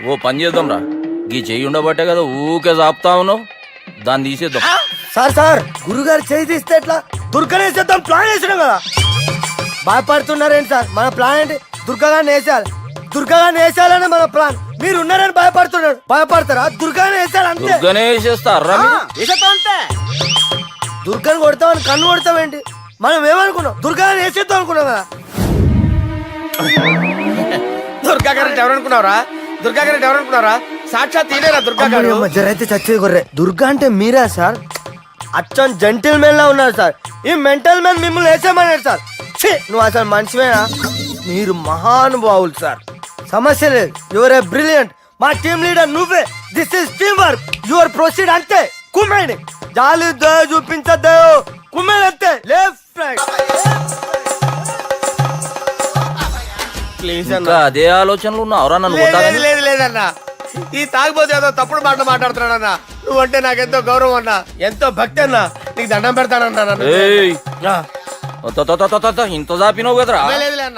ఓ పని చేద్దాం రా, గీ చెయ్యి ఉండబట్టే కదా ఊకే జాపుతా ఉన్నావు, దాన్ని తీసేద్దాం. సార్ సార్ గురుగారు చేయి తీస్తే ఎట్లా? దుర్గనేసేద్దాం ప్లాన్ వేసినాం కదా. భయపడుతున్నారేంటి సార్? మన ప్లాన్ ఏంటి? దుర్గాగాన్ని వేసేయాలి. దుర్గాగాన్ని వేసేయాలని మన ప్లాన్. మీరు ఉన్నారని భయపడుతున్నాడు. భయపడతారా? దుర్గాని వేసేయాలి అంతే. దుర్గనే వేసేస్తారా? వేసేద్దాం అంతే. దుర్గాని కొడతామని కన్ను కొడతామేంటి? మనం ఏమనుకున్నాం? దుర్గాని వేసేద్దాం అనుకున్నాం కదా. దుర్గా గారు ఎవరనుకున్నావురా? దుర్గా గారు ఎవరనుకున్నారా? సాక్షాత్ తీరేరా దుర్గా గారు. జరైతే చచ్చేది కొర్రే. దుర్గా అంటే మీరా సార్? అచ్చం జెంటిల్ మెన్ లా ఉన్నారు సార్. ఈ మెంటల్ మెన్ మిమ్మల్ని వేసేమన్నాడు సార్. ఛీ, నువ్వు అసలు మనిషివేనా? మీరు మహానుభావులు సార్. సమస్య లేదు. Your a brilliant. మా టీమ్ లీడర్ నువ్వే. This is team work. Your proceed అంతే. కుమ్మేయండి. జాలి దయ చూపించద్దు. కుమ్మేయండి అంతే. Left right. ప్లీజ్ ఇంకా అదే ఆలోచనలు ఉన్నావురా నన్ను లేదు కొట్టాలని? లేదు లేదన్నా, ఈ తాగిపోతే ఏదో తప్పుడు మాట మాట్లాడుతున్నాడన్నా. నువ్వంటే నాకెంతో గౌరవం అన్నా, ఎంతో భక్తి అన్నా. నీకు దండం పెడతానన్నా. ఏయ్, ఇంత జాపినావు కదరా? లేదులే అన్న.